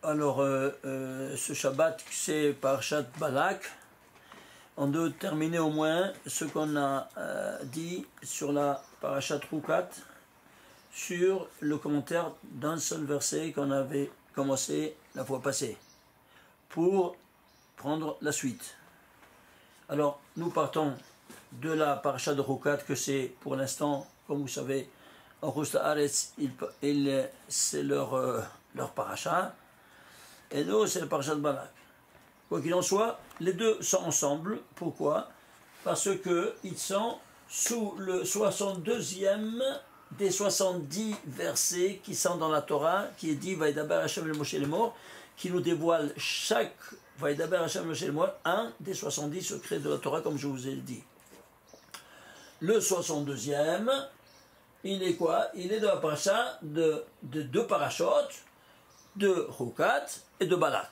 Alors, ce Shabbat, c'est Parashat Balak. On doit terminer au moins ce qu'on a dit sur la Parashat Rukat, sur le commentaire d'un seul verset qu'on avait commencé la fois passée, pour prendre la suite. Alors, nous partons de la Parashat de Rukat, que c'est pour l'instant, comme vous savez, en Rosh Haaretz, c'est leur Parashat. Et nous, c'est le Parashat Balak. Quoi qu'il en soit, les deux sont ensemble. Pourquoi? Parce qu'ils sont sous le 62e des 70 versets qui sont dans la Torah, qui est dit Vaïdaber Hashem el Moshe Lemor, qui nous dévoile chaque Vaïdaber Hashem el Moshe Lemor, un des 70 secrets de la Torah, comme je vous ai dit. Le 62e, il est quoi? Il est de la paracha de deux parachutes, de Rukat et de Balak.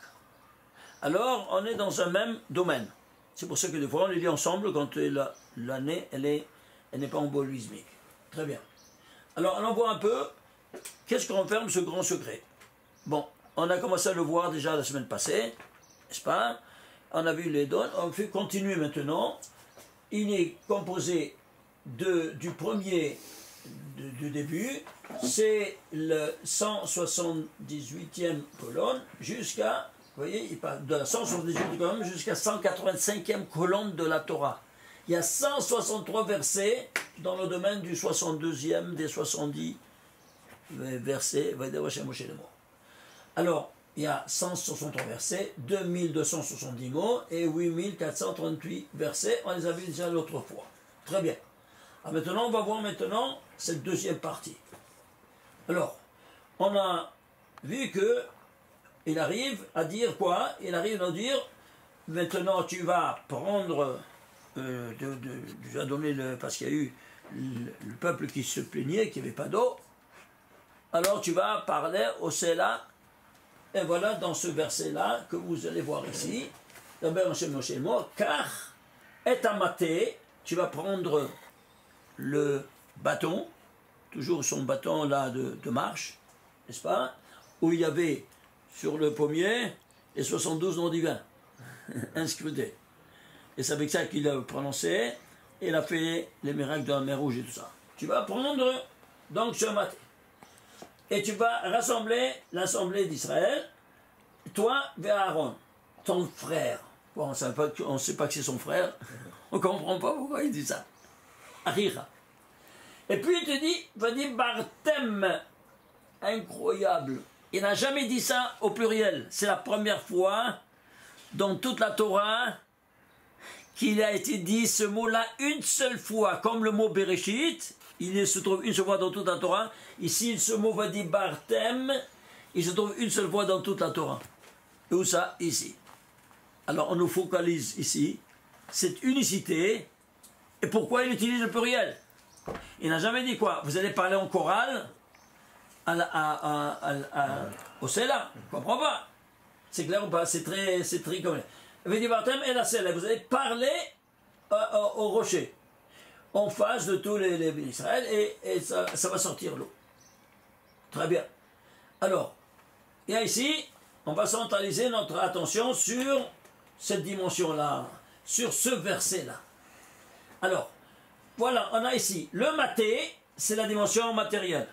Alors, on est dans un même domaine. C'est pour ça que des fois, on les lit ensemble quand l'année, elle n'est pas en bolwismique. Très bien. Alors, on voit un peu, qu'est-ce qu'on renferme ce grand secret? Bon, on a commencé à le voir déjà la semaine passée, n'est-ce pas? On a vu les dons, on fait continuer maintenant. Il est composé du premier, du début, c'est le 178e colonne jusqu'à, vous voyez, il parle de la 178e colonne jusqu'à 185e colonne de la Torah. Il y a 163 versets dans le domaine du 62e des 70 versets. Alors, il y a 163 versets, 2270 mots et 8438 versets. On les a vus déjà l'autre fois. Très bien. Alors maintenant, on va voir maintenant cette deuxième partie. Alors, on a vu que il arrive à dire quoi? Il arrive à dire, maintenant tu vas prendre, tu vas donner parce qu'il y a eu le peuple qui se plaignait, qu'il n'y avait pas d'eau. Alors tu vas parler au Séla, et voilà dans ce verset-là que vous allez voir ici, car est amaté, tu vas prendre le bâton, toujours son bâton là de marche, n'est-ce pas? Où il y avait sur le pommier les 72 noms divins inscrits. Et c'est avec ça qu'il a prononcé, et il a fait les miracles de la mer Rouge et tout ça. Tu vas prendre donc ce matin, et tu vas rassembler l'assemblée d'Israël, toi vers Aaron, ton frère. Bon, on ne sait pas que c'est son frère, on ne comprend pas pourquoi il dit ça. Arira. Et puis il te dit, va dire Bartem, incroyable. Il n'a jamais dit ça au pluriel. C'est la première fois dans toute la Torah qu'il a été dit ce mot-là une seule fois, comme le mot Bereshit. Il se trouve une seule fois dans toute la Torah. Ici, ce mot va dire Bartem. Il se trouve une seule fois dans toute la Torah. Et où ça? Ici. Alors on nous focalise ici cette unicité. Et pourquoi il utilise le pluriel? Il n'a jamais dit quoi? Vous allez parler en chorale au Séla. Je ne comprends pas. C'est clair ou pas? C'est très comme. Et la Séla, vous allez parler au rocher, en face de tous les Israël, et ça va sortir l'eau. Très bien. Alors, il y a ici, on va centraliser notre attention sur cette dimension-là, sur ce verset-là. Alors, voilà, on a ici le maté, c'est la dimension matérielle.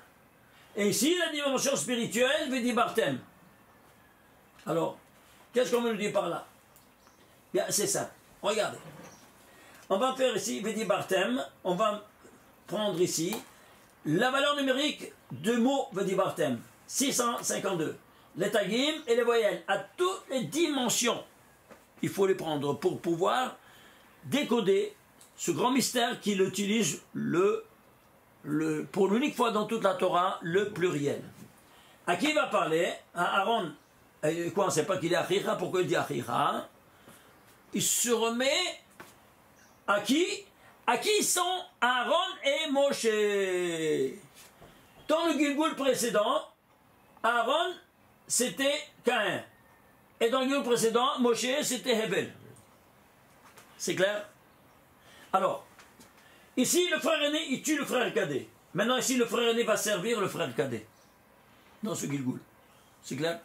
Et ici, la dimension spirituelle, Vedi Bartem. Alors, qu'est-ce qu'on veut nous dire par là? Bien, c'est ça. Regardez. On va faire ici Vedi Bartem. On va prendre ici la valeur numérique de mots Vedi Bartem. 652. Les tagim et les voyelles à toutes les dimensions. Il faut les prendre pour pouvoir décoder ce grand mystère qu'il utilise pour l'unique fois dans toute la Torah, le pluriel. À qui il va parler? À Aaron. Quoi, on ne sait pas qu'il est Achira, pourquoi il dit Achira? Il se remet à qui? À qui sont Aaron et Moshe? Dans le Gilgul précédent, Aaron, c'était Caïn. Et dans le Gilgul précédent, Moshe, c'était Hevel. C'est clair? Alors, ici, le frère aîné, il tue le frère cadet. Maintenant, ici, le frère aîné va servir le frère cadet. Dans ce Gilgul. C'est clair?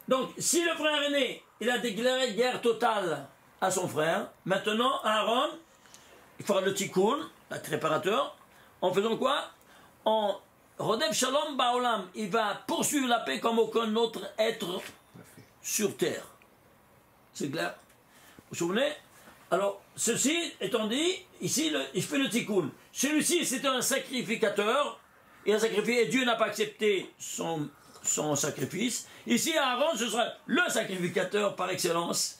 Donc, si le frère aîné, il a déclaré guerre totale à son frère, maintenant, Aaron, il fera le tikkun, le préparateur, en faisant quoi? En Rodef Shalom Baolam, il va poursuivre la paix comme aucun autre être sur terre. C'est clair? Vous vous souvenez? Alors, ceci étant dit, ici, il fait le tikkun. Celui-ci, c'était un sacrificateur, et un sacrifié, et Dieu n'a pas accepté son sacrifice. Ici, Aaron, ce sera le sacrificateur par excellence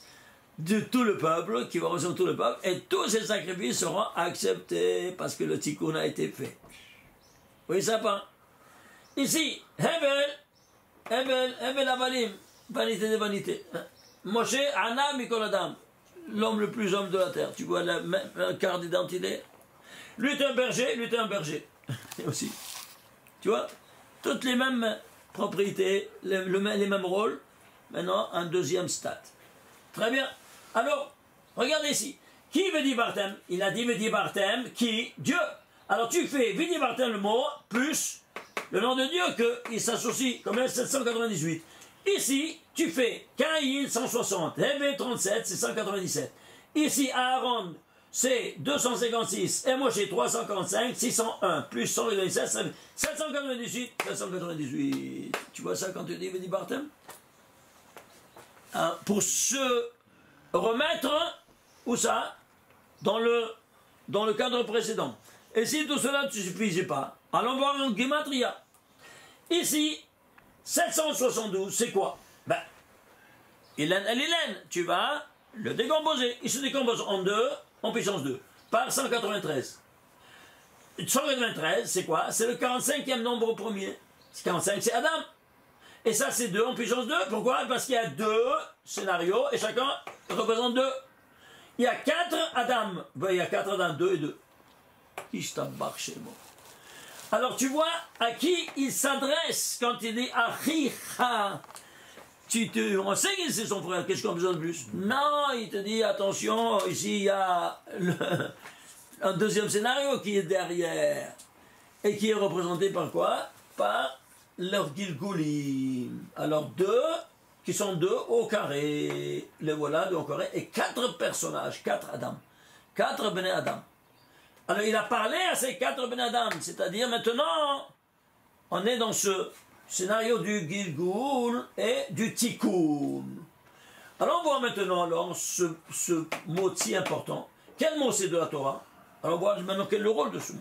de tout le peuple, qui va représenter tout le peuple, et tous ces sacrifices seront acceptés parce que le tikkun a été fait. Oui, ça pas. Ici, Hebel Avalim, vanité de vanité. Moshe, Anna, Mikoladam, l'homme le plus homme de la terre. Tu vois la carte d'identité. Lui est un berger, aussi. Tu vois, toutes les mêmes propriétés, les mêmes rôles. Maintenant, un deuxième stade. Très bien. Alors, regardez ici. Qui veut dire Barthème? Il a dit veut dire Barthème, qui? Dieu. Alors tu fais Vidi Barthème le mot, plus le nom de Dieu, qu'il s'associe comme 798. Ici, tu fais Caïn 160, Hébé 37, c'est 197. Ici, Aaron, c'est 256, et Moshe 345, 601, plus 197, 798. Tu vois ça quand tu dis Vidi Barthème? Pour se remettre, où ça? Dans le cadre précédent. Et si tout cela ne suffisait pas, allons voir en Gematria. Ici, 772, c'est quoi? Ben, Hélène, tu vas le décomposer. Il se décompose en 2, en puissance 2, par 193. 193, c'est quoi? C'est le 45e nombre premier. 45, c'est Adam. Et ça, c'est 2 en puissance 2. Pourquoi? Parce qu'il y a 2 scénarios et chacun représente 2. Il y a 4 Adam. Ben, il y a 4 Adam, 2 et 2. Alors, tu vois à qui il s'adresse quand il dit Achicha. On sait qu'il c'est son frère. Qu'est-ce qu'on a besoin de plus? Non, il te dit attention, ici il y a un deuxième scénario qui est derrière. Et qui est représenté par quoi? Par leur Gilgulim. Alors 2, qui sont 2 au carré. Les voilà, 2 au carré. Et 4 personnages, 4 Adam. 4 Bnei Adam. Alors il a parlé à ces 4 Bnei Adam. C'est-à-dire maintenant, on est dans ce scénario du Gilgul et du Tikkun. Alors on voit maintenant alors, ce mot si important. Quel mot c'est de la Torah? Alors on voit maintenant quel est le rôle de ce mot.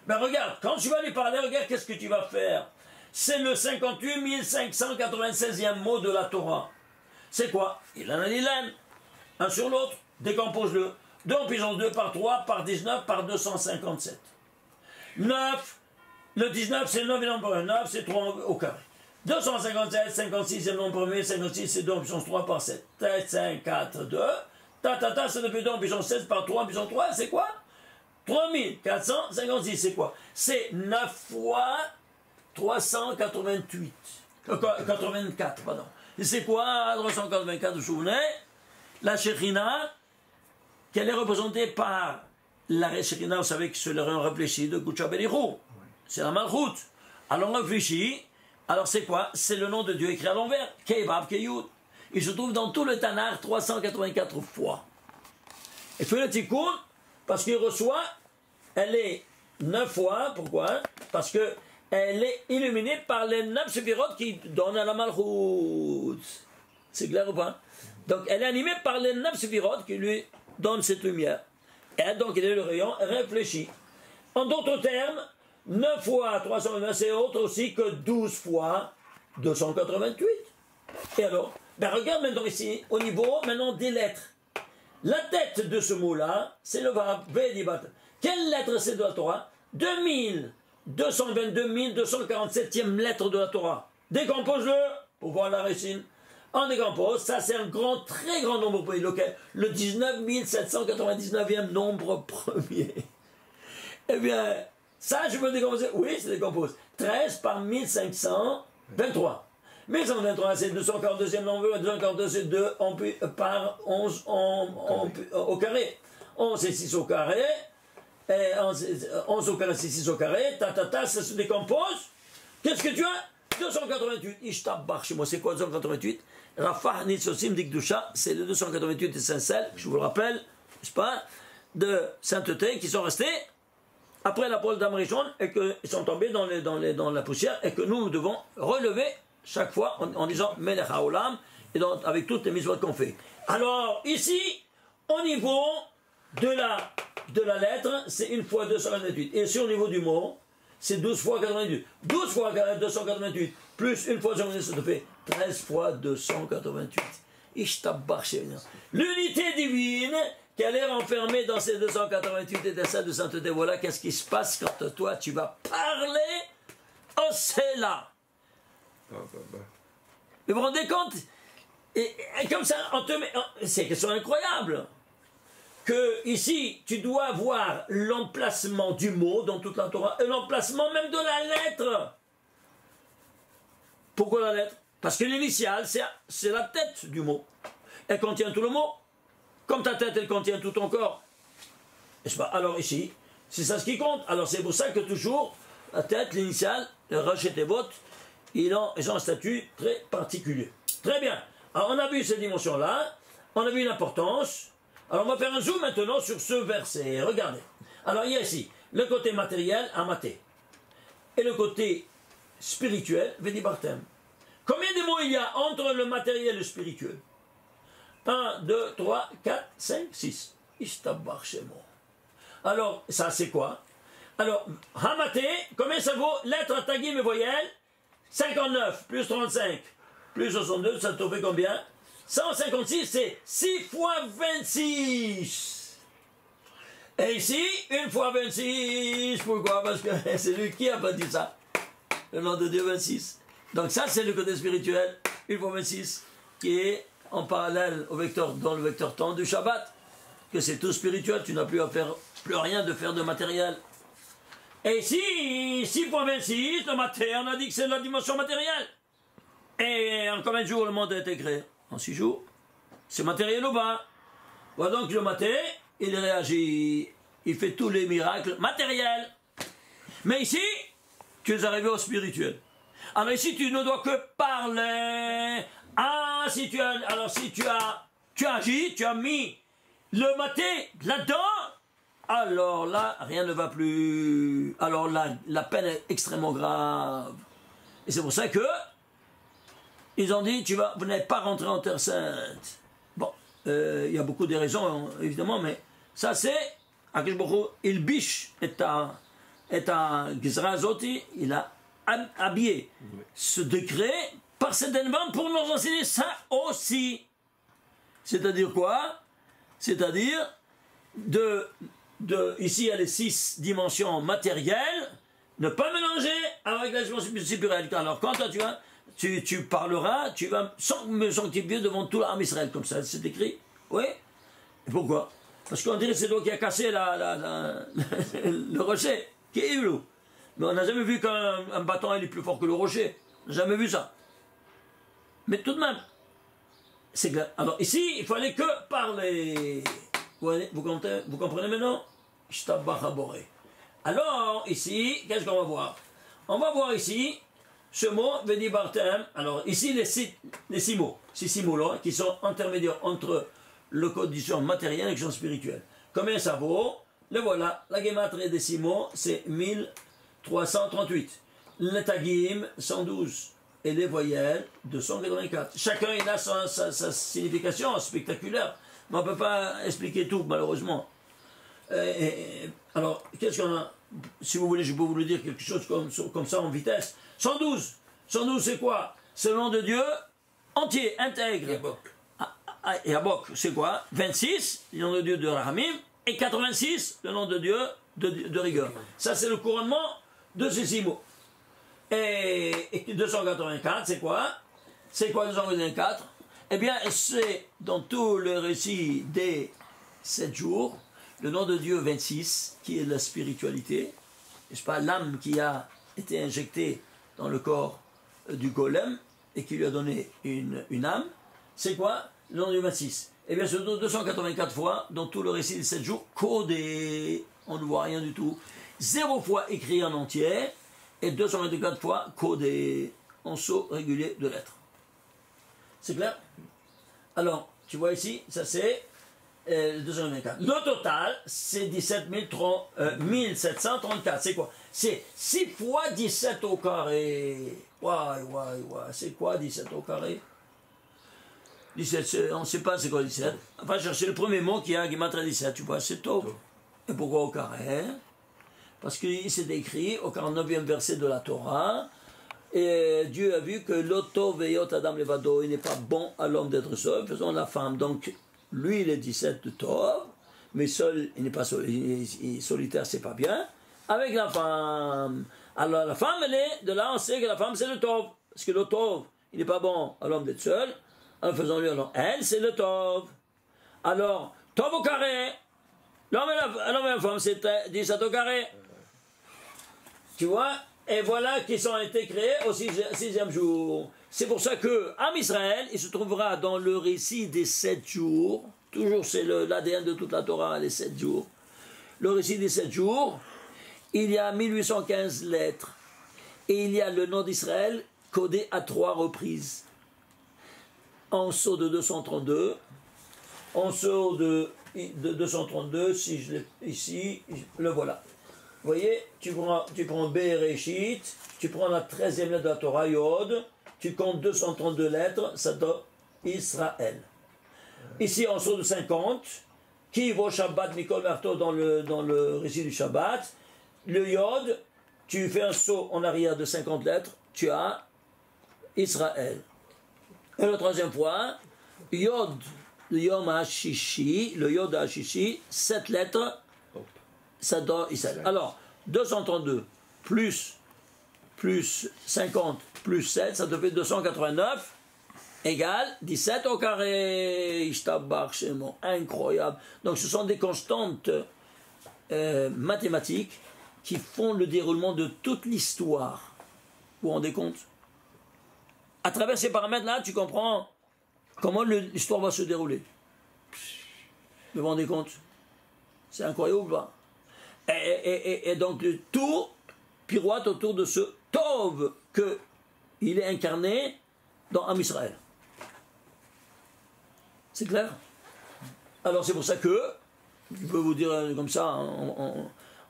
Ben regarde, quand tu vas lui parler, regarde qu'est-ce que tu vas faire. C'est le 58 596e mot de la Torah. C'est quoi? Il en a un sur l'autre, décompose-le. 2 en puissance 2 par 3 par 19 par 257. 9, le 19 c'est le 9 et nombre 1, 9 c'est 3 au carré. 257, 56 c'est le nombre premier, 56 c'est 2 en puissance 3 par 7. 5, 4, 2. C'est depuis 2 en puissance 7 par 3 en puissance 3, c'est quoi? 3456, c'est quoi? C'est 9 fois 388. 84, pardon. Et c'est quoi 384, vous vous souvenez? La Shekhinah, qu'elle est représentée par la Shekhinah, vous savez que c'est le rayon réfléchi de Gutcha Berichou. C'est la Malchut. Alors on réfléchit, alors c'est quoi? C'est le nom de Dieu écrit à l'envers. Kevav, Keyud. Il se trouve dans tout le Tanakh 384 fois. Et fait le Tikkun, parce qu'il reçoit, elle est 9 fois, pourquoi? Parce que elle est illuminée par les 9 séphirotes qui donnent à la Malchut. C'est clair ou pas? Donc elle est animée par les 9 séphirotes qui lui donnent cette lumière. Et donc il est le rayon réfléchi. En d'autres termes, 9 fois 329, c'est autre aussi que 12 fois 288. Et alors, ben regarde maintenant ici, au niveau maintenant des lettres. La tête de ce mot-là, c'est le Vav, Vedibat. Quelle lettre c'est de la Torah? 247e lettre de la Torah. Décompose-le pour voir la racine. On décompose, ça c'est un très grand nombre premier, le 19 799e nombre premier. Eh bien, ça je peux décomposer. Oui, c'est décompose. 13 par 1523. 1123, c'est le 242e nombre, 242 c'est 2 par 11 au carré. 11 c'est 6 au carré. Et 11 au carré, c'est 6 au carré. Ça se décompose. Qu'est-ce que tu as? 288, Ishtabach chez moi, c'est quoi 288? Rafah Nitsosim Dikdusha, c'est les 288 étincelles, je vous le rappelle, n'est-ce pas, de sainteté qui sont restés après la parole d'Amrishon et qu'ils sont tombés dans la poussière et que nous devons relever chaque fois en disant Melech HaOlam et donc, avec toutes les mitzvot qu'on fait. Alors, ici, au niveau de la lettre, c'est 1 fois 288. Et ici, au niveau du mot, c'est 12 fois 88. 12 fois 288, plus 1 fois 288, ça te fait 13 fois 288. L'unité divine qu'elle est renfermée dans ces 288 étincelles de sainteté. Voilà qu'est-ce qui se passe quand toi, tu vas parler au Séla. Vous vous rendez compte? Et comme ça, c'est une question incroyable. Que ici, tu dois voir l'emplacement du mot dans toute la Torah et l'emplacement même de la lettre. Pourquoi la lettre? Parce que l'initiale, c'est la tête du mot. Elle contient tout le mot. Comme ta tête, elle contient tout ton corps. N'est-ce pas? Alors ici, c'est ça ce qui compte. Alors c'est pour ça que toujours, la tête, l'initiale, le Rosh et Tevot, ils ont un statut très particulier. Très bien. Alors on a vu ces dimensions-là, on a vu l'importance. Alors on va faire un zoom maintenant sur ce verset. Regardez. Alors il y a ici le côté matériel, amaté, et le côté spirituel, vedibartem. Combien de mots il y a entre le matériel et le spirituel? 1, 2, 3, 4, 5, 6. Ishtabar Shemo. Alors, ça c'est quoi? Alors, Hamaté, combien ça vaut? Lettres, tagim et voyelles? 59 plus 35 plus 62, ça te fait combien? 156, c'est 6 fois 26. Et ici, 1 fois 26. Pourquoi? Parce que c'est lui qui a pas dit ça. Le nom de Dieu 26. Donc ça, c'est le côté spirituel. 1 fois 26, qui est en parallèle au vecteur, dans le vecteur temps du Shabbat. Que c'est tout spirituel, tu n'as plus à faire, plus rien de faire de matériel. Et ici, 6 fois 26, le maté, on a dit que c'est la dimension matérielle. Et en combien de jours le monde a été créé? En 6 jours. C'est matériel ou pas? Voilà donc le maté, il réagit, il fait tous les miracles matériels. Mais ici, tu es arrivé au spirituel. Alors ici, tu ne dois que parler. Ah, si tu as agi, tu as mis le maté là-dedans, alors là, rien ne va plus. Alors là, la peine est extrêmement grave. Et c'est pour ça que ils ont dit, vous n'êtes pas rentré en Terre Sainte. Bon, il y a beaucoup de raisons, évidemment, mais ça c'est, Akash Baruch Hu, il biche et à Gizra Zoti, il a habillé ce décret par cet événement pour nous enseigner ça aussi. C'est-à-dire quoi? C'est-à-dire, ici il y a les 6 dimensions matérielles, ne pas mélanger avec la dimension spirituelle. Alors quand toi, tu parleras, tu vas me sanctifier devant tout l'âme Israël, comme ça, c'est écrit. Oui. Et pourquoi? Parce qu'on dirait que c'est toi qui a cassé le rocher, qui est Ilu. Mais on n'a jamais vu qu'un bâton il est plus fort que le rocher. On n'a jamais vu ça. Mais tout de même, c'est clair. Alors ici, il fallait que parler. Vous comprenez maintenant? Alors ici, qu'est-ce qu'on va voir? On va voir ici ce mot Vedibartem. Alors ici les 6 mots, ces 6 mots-là qui sont intermédiaires entre le condition matérielle et la condition spirituelle. Combien ça vaut? Le voilà, la gematrie des 6 mots, c'est 1338. Le tagim, 112. Et les voyelles, 284. Chacun il a sa signification spectaculaire. Mais on ne peut pas expliquer tout, malheureusement. Alors, qu'est-ce qu'on a? Si vous voulez, je peux vous le dire quelque chose comme ça en vitesse. 112. 112, c'est quoi? C'est le nom de Dieu entier, intègre. Et Abok, c'est quoi? 26, le nom de Dieu de Rahamim. Et 86, le nom de Dieu de rigueur. Ça, c'est le couronnement de ces 6 mots. Et 284, c'est quoi? C'est quoi 284? Eh bien, c'est dans tout le récit des 7 jours, le nom de Dieu 26, qui est la spiritualité, n'est-ce pas, l'âme qui a été injectée dans le corps du golem et qui lui a donné une âme, c'est quoi? Le nom de Dieu 26. Eh bien, c'est 284 fois dans tout le récit des 7 jours, codé, on ne voit rien du tout, 0 fois écrit en entier, et 224 fois codé. en seaux réguliers de lettres. C'est clair? Alors, tu vois ici, ça c'est 224. Le total, c'est 1734. C'est quoi? C'est 6 fois 17 au carré. Ouais. C'est quoi 17 au carré? 17, on ne sait pas c'est quoi 17. On va chercher le premier mot qui m'a 17, tu vois, c'est Tov. Et pourquoi au carré? Parce qu'il s'est écrit au 49e verset de la Torah, et Dieu a vu que l'Otov et Yot Adam Levado, il n'est pas bon à l'homme d'être seul, faisons la femme. Donc, lui, il est 17 de Tov, mais seul, il n'est pas solitaire, c'est pas bien, avec la femme. Alors, la femme, elle est, de là, on sait que la femme, c'est le Tov. Parce que le Tov, il n'est pas bon à l'homme d'être seul, alors faisons-lui, alors, elle, c'est le Tov. Alors, Tov au carré, l'homme et la femme, c'est 17 au carré. Tu vois? Et voilà qu'ils ont été créés au sixième jour. C'est pour ça que Am Israël, il se trouvera dans le récit des 7 jours. Toujours, c'est l'ADN de toute la Torah, les 7 jours. Le récit des 7 jours, il y a 1815 lettres. Et il y a le nom d'Israël codé à 3 reprises. En sceau de 232, en sceau de 232, si je l'ai ici, le voilà. Vous voyez, tu prends Bereshit, tu prends la 13e lettre de la Torah, Yod, tu comptes 232 lettres, ça donne Israël. Ici, en sceau de 50, qui vaut Shabbat, Mikol Marto dans le récit du Shabbat, le Yod, tu fais un saut en arrière de 50 lettres, tu as Israël. Et le troisième point, Yod, le Yom HaShishi, le Yod HaShishi, 7 lettres, ça donne Israël. Alors, 232 plus 50 plus 7, ça te fait 289 égale 17 au carré. Incroyable. Donc, ce sont des constantes mathématiques qui font le déroulement de toute l'histoire. Vous vous rendez compte? À travers ces paramètres-là, tu comprends comment l'histoire va se dérouler. Vous vous rendez compte? C'est incroyable ou pas? Et donc le tout pirouette autour de ce Tov qu'il est incarné dans Am Israël. C'est clair? Alors c'est pour ça que, je peux vous dire comme ça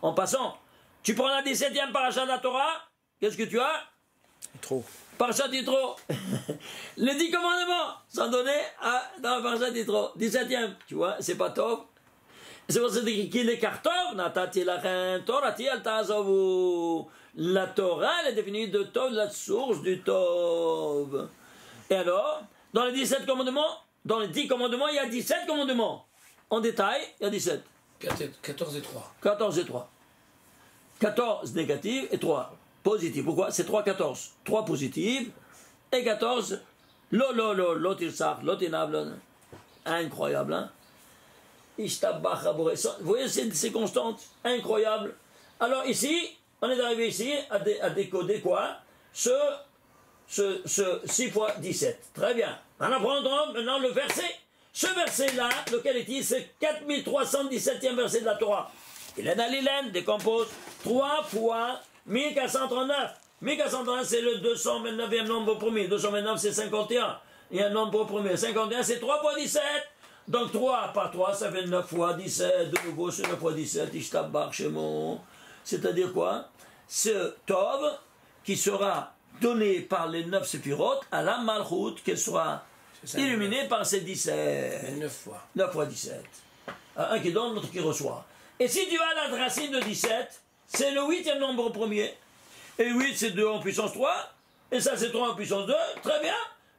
en passant, tu prends la 17e paracha de la Torah, qu'est-ce que tu as? Trop. Parachat Yitro. Les 10 commandements sont donnés dans la Parachat Yitro. 17e, tu vois, c'est pas Tov. C'est pour ça qu'il est car Tov, Natati lachem Torati al ta'azovu. La Torah, elle est définie de Tov, la source du Tov. Et alors, dans les 17 commandements, dans les 10 commandements, il y a 17 commandements. En détail, il y a 17. 14 et 3. 14 et 3. 14 négatives et 3 positives. Pourquoi? C'est 3, 14. 3 positives et 14 l'otinable. Incroyable, hein? Vous voyez ces constantes incroyables. Alors ici, on est arrivé ici à décoder quoi? Ce 6 fois 17. Très bien. On apprendra maintenant le verset. Ce verset-là, lequel est-il? C'est 4317e verset de la Torah. Hélène à l'Hélène décompose 3 fois 1439. 1439, c'est le 229e nombre premier. 229, c'est 51. Il y a un nombre premier. 51, c'est 3 fois 17. Donc 3 par 3, ça fait 9 fois 17. De nouveau, c'est 9 fois 17. Ishtabach Shemo. C'est-à-dire quoi? Ce Tov qui sera donné par les 9 séphirotes à la Malchut, qu'elle soit illuminée par ces 17. 9 fois. 9 fois 17. Un qui donne, l'autre qui reçoit. Et si tu as la racine de 17, c'est le 8e nombre premier. Et 8, c'est 2 en puissance 3. Et ça, c'est 3 en puissance 2. Très bien.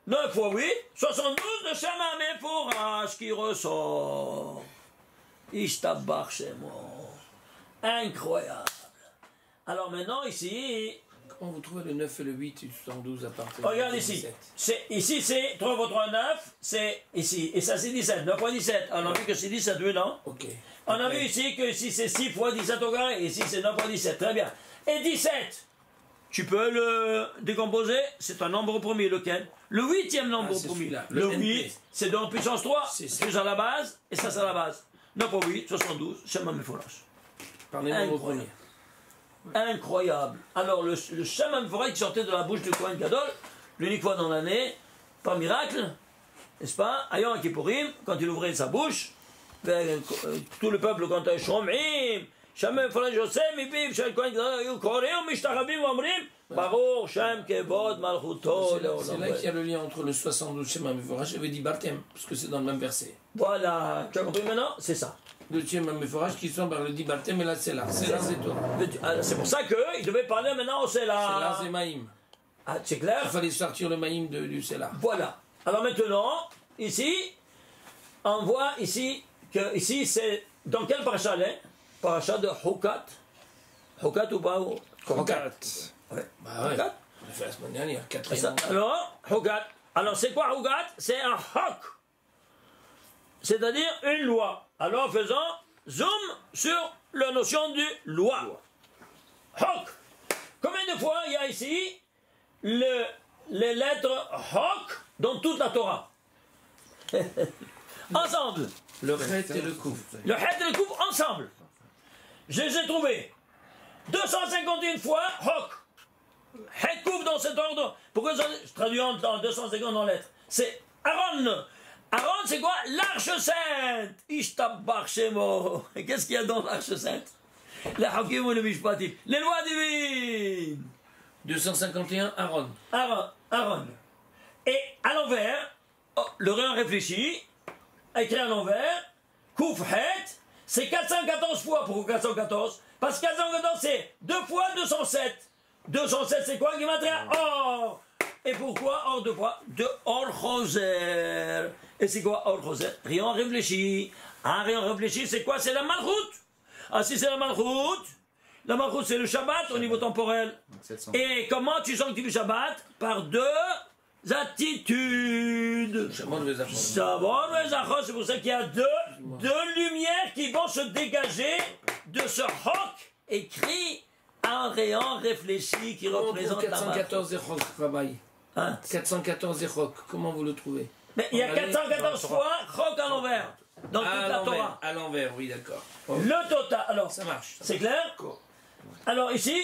9 fois 8, 72 de Shema Mefourash qui ressort. Ishtabach Shemo. Incroyable. Alors maintenant, ici... Comment vous trouvez le 9 et le 8 et 72 à partir Regarde ici. Ici, c'est 3 fois 3, 9. C'est ici. Et ça, c'est 17. 9 fois 17. On a vu que c'est 17, oui, non? Ok. On a vu ici que ici, c'est 6 fois 17 au carré. Et ici, c'est 9 fois 17. Très bien. Et 17, tu peux le décomposer. C'est un nombre premier, lequel? Le 8e nombre premier. Le 8, c'est 2 en puissance 3. Plus à la base. Et ça, c'est à la base. 9 fois 8, 72. Shema Mefourash. Par les nombres premiers. Incroyable. Alors, le Shem Forêt qui sortait de la bouche du Kohen Gadol, l'unique fois dans l'année, par miracle, n'est-ce pas, à Yom Kippourim, quand il ouvrait sa bouche, tout le peuple cantait Shom'im, Shem Forêt José, Mipim, Shel Kohen Gadol, Koreum, Mishtachabim, Omrim, Baruch, Shem, Kevod, Malchuto. C'est là qu'il y a le lien entre le 72 Shem Meforach et le Dibartem, parce que c'est dans le même verset. Voilà, tu as compris maintenant? C'est ça. Le Shem Meforach qui sont par le Dibartem et la Sela. Sela, c'est tout. C'est pour ça qu'il devait parler maintenant au Sela. Sela, c'est Maïm. Ah, c'est clair? Il fallait sortir le Maïm du Sela. Voilà. Alors maintenant, ici, on voit ici que ici c'est dans quel paracha là? Paracha de Hukat. Hukat ou pas? Hukat. Ouais. Bah ouais. Hukat. On l'a fait la semaine dernière, quatrième. Alors, Hukat. Alors c'est quoi Hukat? C'est un hok. C'est-à-dire une loi. Alors faisons zoom sur la notion de loi. Hok. Combien de fois il y a ici les lettres Hok dans toute la Torah? Ensemble. Le Chet et le Kouf. Le Chet et le Kouf ensemble. Je les ai trouvés 251 fois Hok. Chet Kouf dans cet ordre. Pourquoi je traduis en 250 lettres? C'est Aaron. Aaron, c'est quoi? L'arche sainte. Ishtabach Shemo. Qu'est-ce qu'il y a dans l'arche sainte? La Hakim ou le Mishpatim. Les lois divines. 251, Aaron. Aaron. Et à l'envers, le Réen réfléchit, écrit à l'envers, Kouf Het, c'est 414 fois. Pourquoi 414? Parce que 414 c'est 2 fois 207. 207 c'est quoi? Gematria Or. Et pourquoi Or 2 fois? De Or Choser. Et c'est quoi Or Choser? Réen réfléchit. Un Réen réfléchit, c'est quoi? C'est la Malchut. Ah si c'est la Malchut c'est le Shabbat au niveau temporel. 700. Et comment tu sanctifies le Shabbat? Par 2 attitudes. C'est pour ça qu'il y a deux lumières qui vont se dégager de ce roc écrit en Réen réfléchi qui représente la 414 et Rock, Rabbi. Hein? 414 et Rock, comment vous le trouvez? Mais il y a 414 fois roc à l'envers dans toute la Torah. À l'envers, oui, d'accord. Le total, alors, Ça marche. c'est clair? Alors ici,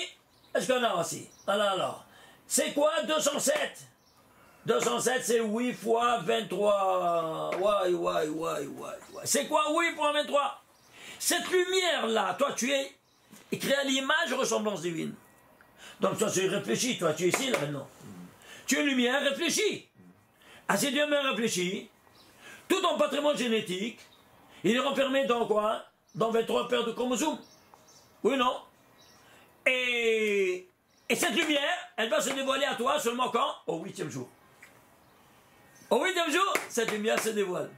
est-ce qu'on a aussi? Alors, c'est quoi 207? 207 c'est 8 fois 23. C'est quoi 8 fois 23? Cette lumière-là, toi tu es créé à l'image et ressemblance divine. Donc toi tu réfléchis, toi tu es ici là maintenant. Tu es une lumière réfléchie. À ces deux mains réfléchies, tout ton patrimoine génétique, il est renfermé dans quoi? Dans 23 paires de chromosomes. Oui ou non? Et cette lumière, elle va se dévoiler à toi seulement quand? Au 8e jour. Au 8e jour, cette lumière se dévoile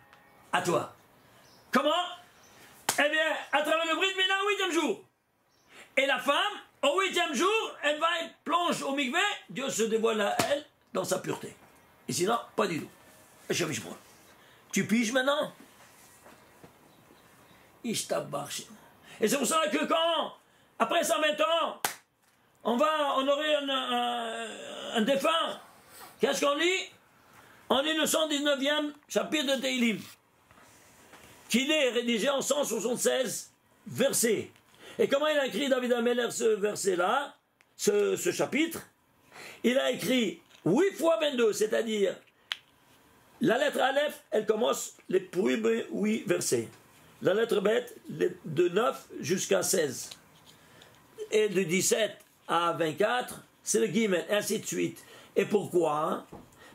à toi. Comment? Eh bien, à travers le Brit Mila au 8e jour. Et la femme, au 8e jour, elle va et plonge au mikvé, Dieu se dévoile à elle dans sa pureté. Et sinon, pas du tout. Tu piges maintenant? Et c'est pour ça que quand, après 120 ans, on va honorer un défunt, qu'est-ce qu'on lit? On lit le 119e chapitre de Teilim, qu'il est rédigé en 176 versets. Et comment il a écrit David Ameller ce verset-là, ce chapitre? Il a écrit 8 fois 22, c'est-à-dire la lettre Aleph, elle commence les premiers 8 versets. La lettre Bet, de 9 jusqu'à 16. Et de 17 à 24, c'est le Gimel, et ainsi de suite. Et pourquoi?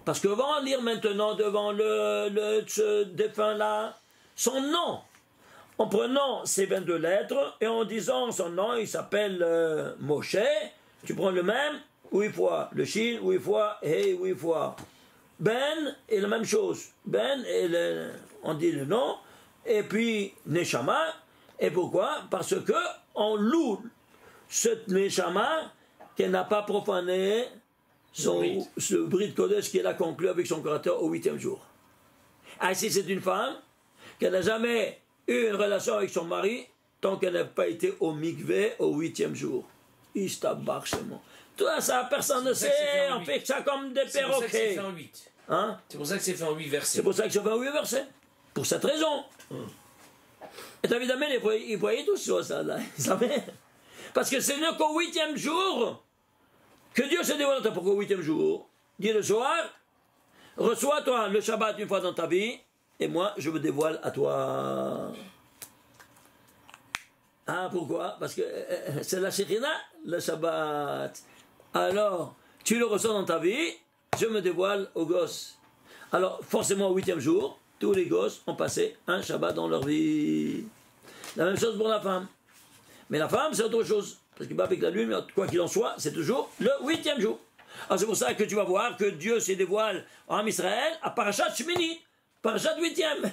Parce que on va lire maintenant devant ce défunt-là son nom. En prenant ces 22 lettres et en disant son nom, il s'appelle Moshe, tu prends le même, 8 fois le Shin, 8 fois Hey, 8 fois Ben, et la même chose. Ben, on dit le nom, et puis Neshama. Et pourquoi? Parce que on loue cette Neshama qu'elle n'a pas profané ce Brit Kodesh qu'elle a conclu avec son créateur au 8e jour. Ainsi, c'est une femme qui n'a jamais eu une relation avec son mari tant qu'elle n'a pas été au mikvé au 8e jour. Ishtabachemo. Toi, ça, personne ne sait, on fait ça comme des perroquets. C'est pour ça que c'est fait en 8. Hein? C'est pour ça que c'est fait en 8 versets. C'est pour ça que c'est fait en 8 versets. Pour cette raison. Et évidemment, ils voyaient tous ça, là. Ils savaient. Parce que ce n'est qu'au 8e jour que Dieu se dévoile. Pourquoi au 8e jour? Dis le soir, reçois-toi le Shabbat une fois dans ta vie, et moi, je me dévoile à toi. Ah, pourquoi? Parce que c'est la Shekhina, le Shabbat. Alors, tu le reçois dans ta vie, je me dévoile aux gosses. Alors, forcément, au 8e jour, tous les gosses ont passé un Shabbat dans leur vie. La même chose pour la femme. Mais la femme, c'est autre chose. Parce qu'il va avec la lune, quoi qu'il en soit, c'est toujours le 8e jour. Alors, c'est pour ça que tu vas voir que Dieu se dévoile en Israël à Parashat Shmini, Parashat 8e.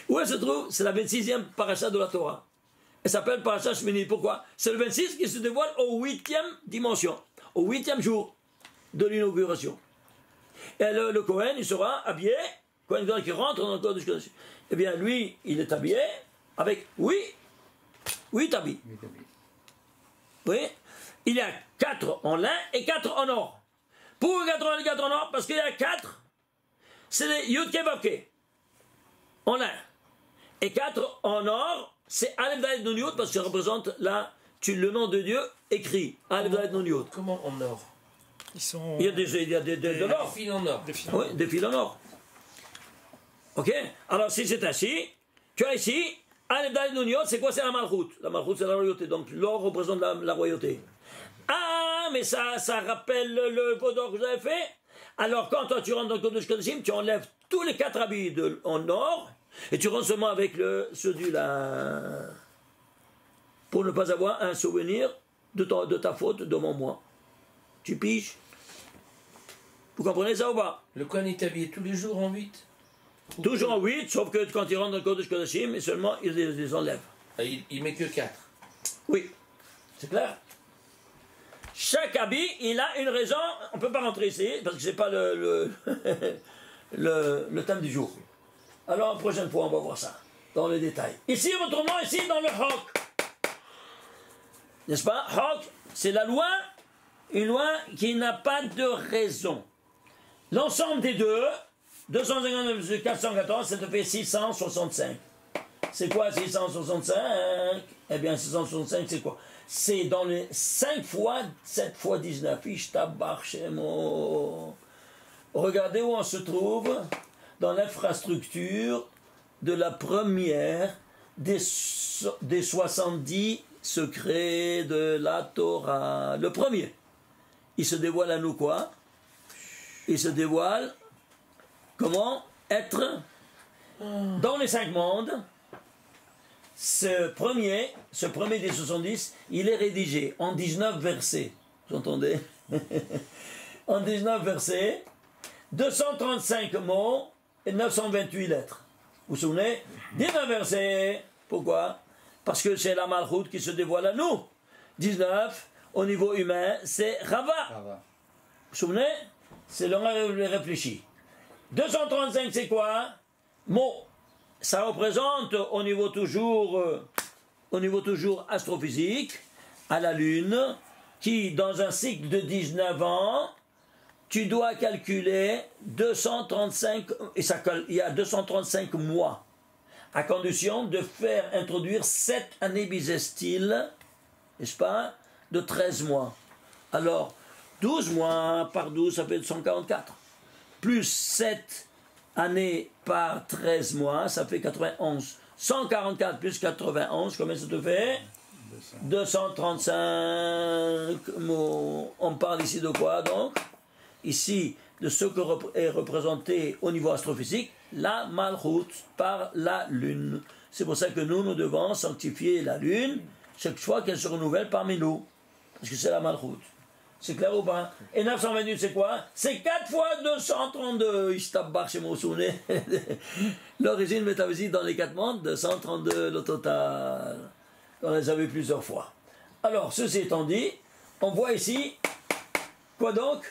Où elle se trouve? C'est la 26e Parashat de la Torah. Elle s'appelle Parashat Shmini. Pourquoi? C'est le 26 qui se dévoile au 8e dimension, au 8e jour de l'inauguration. Et le Kohen, il sera habillé, Kohen qui rentre dans le corps du Kodesh. Eh bien, lui, il est habillé avec, huit habits. Oui, il y a 4 en lin et 4 en or. Pourquoi 4 en or? Parce qu'il y a 4, c'est les Yud Kevavke en lin. Et 4 en or, c'est Aleph Dalet Nun Yud, parce que ça représente le nom de Dieu écrit. Aleph Dalet Nun Yud. Comment en or? Il y a de l'or. Des fils en or. Oui, des fils en or. Ok? Alors si c'est ainsi, tu as ici, Aleph Dalet Nun Yud, c'est quoi? C'est la Malchut. La Malchut, c'est la royauté. Donc l'or représente la royauté. Ah, mais ça rappelle le pot d'or que vous avez fait. Alors quand toi tu rentres dans le Kodesh Kodeshim, tu enlèves tous les 4 habits en or, et tu rentres seulement avec ceux du là, pour ne pas avoir un souvenir de ta faute devant moi. Tu piges? Vous comprenez ça ou pas? Le Kohen est habillé tous les jours en 8? Toujours en 8, sauf que quand il rentre dans le Kodesh Kodeshim, et seulement il les enlève. Ah, il met que 4. Oui, c'est clair. Chaque habit, il a une raison. On ne peut pas rentrer ici, parce que ce n'est pas le thème du jour. Alors, la prochaine fois, on va voir ça, dans les détails. Ici, retournons ici dans le Hok. N'est-ce pas? Hok, c'est la loi, une loi qui n'a pas de raison. L'ensemble des deux, 259 plus 414, ça te fait 665. C'est quoi 665? Eh bien, 665, c'est quoi? C'est dans les 5 fois 7 fois 19. Regardez où on se trouve dans l'infrastructure de la première des 70 secrets de la Torah. Le premier, il se dévoile à nous quoi? Il se dévoile comment être dans les 5 mondes. Ce premier des 70, il est rédigé en 19 versets. Vous entendez? En 19 versets, 235 mots et 928 lettres. Vous vous souvenez? 19 versets. Pourquoi? Parce que c'est la Malchut qui se dévoile à nous. 19, au niveau humain, c'est Rava. Vous vous souvenez? C'est le réfléchi. 235, c'est quoi? Mots. Ça représente au niveau toujours astrophysique, à la Lune, qui dans un cycle de 19 ans, tu dois calculer 235, il y a 235 mois, à condition de faire introduire 7 années bissextiles, n'est-ce pas, de 13 mois. Alors, 12 mois par 12, ça fait 144. Plus 7 années par 13 mois, ça fait 91. 144 plus 91, combien ça te fait? 235 mots. On parle ici de quoi donc? Ici, de ce que est représenté au niveau astrophysique, la Malchut par la Lune. C'est pour ça que nous devons sanctifier la Lune chaque fois qu'elle se renouvelle parmi nous. Parce que c'est la Malchut. C'est clair ou pas? Et 928, c'est quoi? C'est 4 fois 232. Ishtabbar chez Mosouné. L'origine métaphysique dans les 4 mondes, 232 le total. On les a vus plusieurs fois. Alors, ceci étant dit, on voit ici, quoi donc?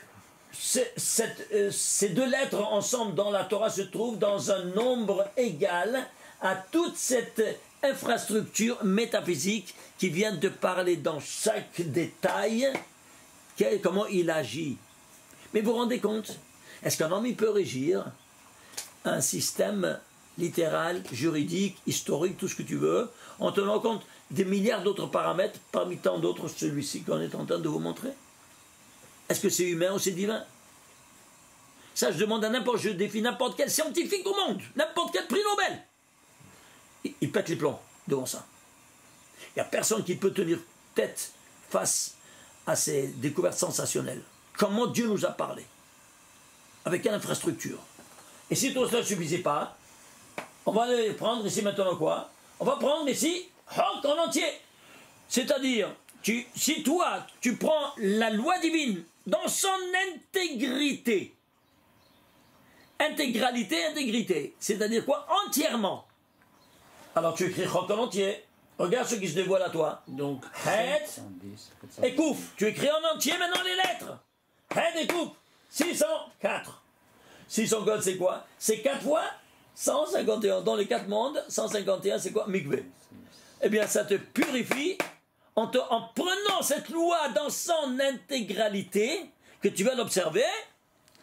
Ces 2 lettres ensemble dans la Torah se trouvent dans un nombre égal à toute cette infrastructure métaphysique qui vient de parler dans chaque détail comment il agit. Mais vous vous rendez compte? Est-ce qu'un homme il peut régir un système littéral, juridique, historique, tout ce que tu veux, en tenant compte des milliards d'autres paramètres, parmi tant d'autres, celui-ci qu'on est en train de vous montrer? Est-ce que c'est humain ou c'est divin? Ça, je demande à n'importe, je défie n'importe quel scientifique au monde, n'importe quel prix Nobel. Il pète les plombs devant ça. Il n'y a personne qui peut tenir tête face à ces découvertes sensationnelles. Comment Dieu nous a parlé? Avec quelle infrastructure? Et si tout cela ne suffisait pas, on va aller prendre ici maintenant quoi? On va prendre ici Hok en entier. C'est-à-dire, si toi, tu prends la loi divine dans son intégrité, intégrité, c'est-à-dire quoi? Entièrement. Alors tu écris Hok en entier. Regarde ce qui se dévoile à toi. Donc, Het et Kouf. Tu écris en entier maintenant les lettres. Het et Kouf. 604. 604 c'est quoi? C'est 4 fois 151. Dans les 4 mondes, 151 c'est quoi? Mikvé. Eh bien ça te purifie en prenant cette loi dans son intégralité, que tu vas l'observer.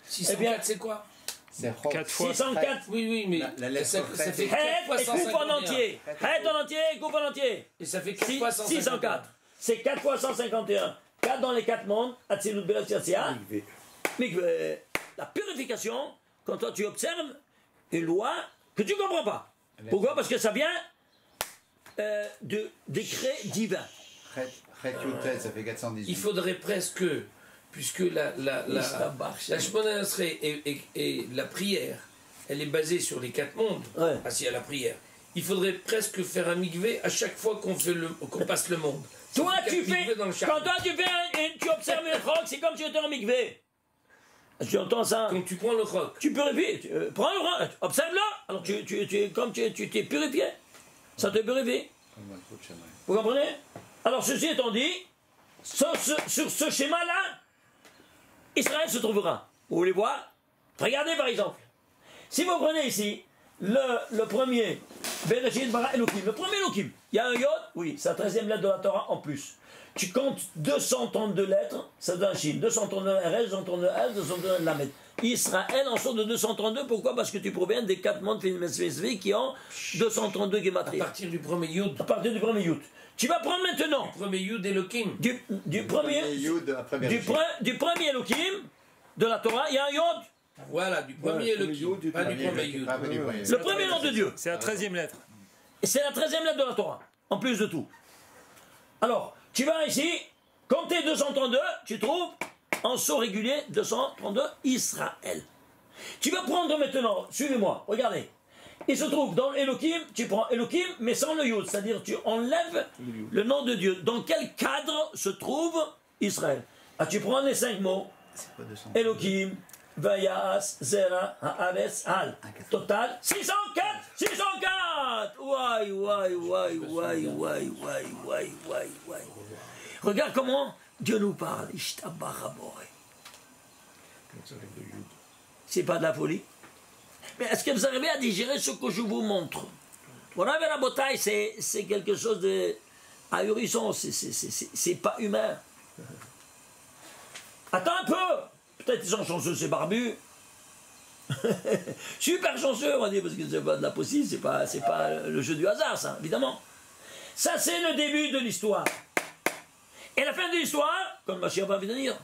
604 eh bien, c'est quoi? C'est 4 fois. 604. Oui, mais La lettre ça fait 4 Het fois et Kouf en 151. entier. Het en entier et Kouf en entier. Et ça fait 4 fois 151. 604. C'est 4 fois 151. 4 dans les 4 mondes. Atzilut Bela Tzia. Mais la purification, quand toi tu observes une loi que tu ne comprends pas. Pourquoi? Parce que ça vient de décret divin. Ça fait 418. Il faudrait presque, puisque la Shemona Esrei et la prière, elle est basée sur les 4 mondes, Ouais. assis à la prière. Il faudrait presque faire un mikvé à chaque fois qu'on passe le monde. Ça Toi fait tu 4 fais, mikvés dans le quand charbon. toi tu fais, tu observes le roc, c'est comme si tu étais en mikvé. Tu entends ça? Quand tu prends le roc, Tu purifies, prends le roc, observe-le. Alors comme tu t'es purifié, ça te purifie. Vous comprenez? Alors ceci étant dit, sur ce schéma-là, Israël se trouvera. Vous voulez voir? Regardez par exemple. Si vous prenez ici le premier, Bereshit bara Elohim, le premier Elohim, il y a un Yod, oui, c'est la 13e lettre de la Torah en plus. Tu comptes 232 lettres, ça donne un Shin, 232 RS, 232 S, 232 Lamed. Israël en sort de 232, pourquoi? Parce que tu proviens des 4 mondes Félimesvesvi qui ont 232 à Gematria. partir du premier Yud, À partir du premier Yud. Tu vas prendre maintenant premier Yud Elohim. du premier Elohim de la Torah, il y a un Yod. Voilà, du premier Elohim, pas du premier Yud. Le premier nom de Dieu. C'est la 13e lettre. Et c'est la 13e lettre de la Torah, en plus de tout. Alors, tu vas ici, compter 232, tu trouves en saut régulier 232 Israël. Tu vas prendre maintenant, suivez-moi, regardez. Il se trouve dans Elohim, tu prends Elohim, mais sans le Yud, c'est-à-dire tu enlèves le nom de Dieu. Dans quel cadre se trouve Israël? Ah, tu prends les 5 mots. Elohim, Vayas, Zera, Haaretz, Al. Total, 604! 604! Ouai. Regarde comment Dieu nous parle. Ishtabarabore. C'est pas de la folie? Mais est-ce que vous arrivez à digérer ce que je vous montre? Voilà, mais la bataille, c'est quelque chose d'ahurissant, c'est pas humain. Attends un peu! Peut-être qu'ils sont chanceux, c'est barbu. Super chanceux, on va dire, parce que c'est pas de la poésie, c'est pas le jeu du hasard, ça, évidemment. Ça, c'est le début de l'histoire. Et la fin de l'histoire, comme Mashiach va venir,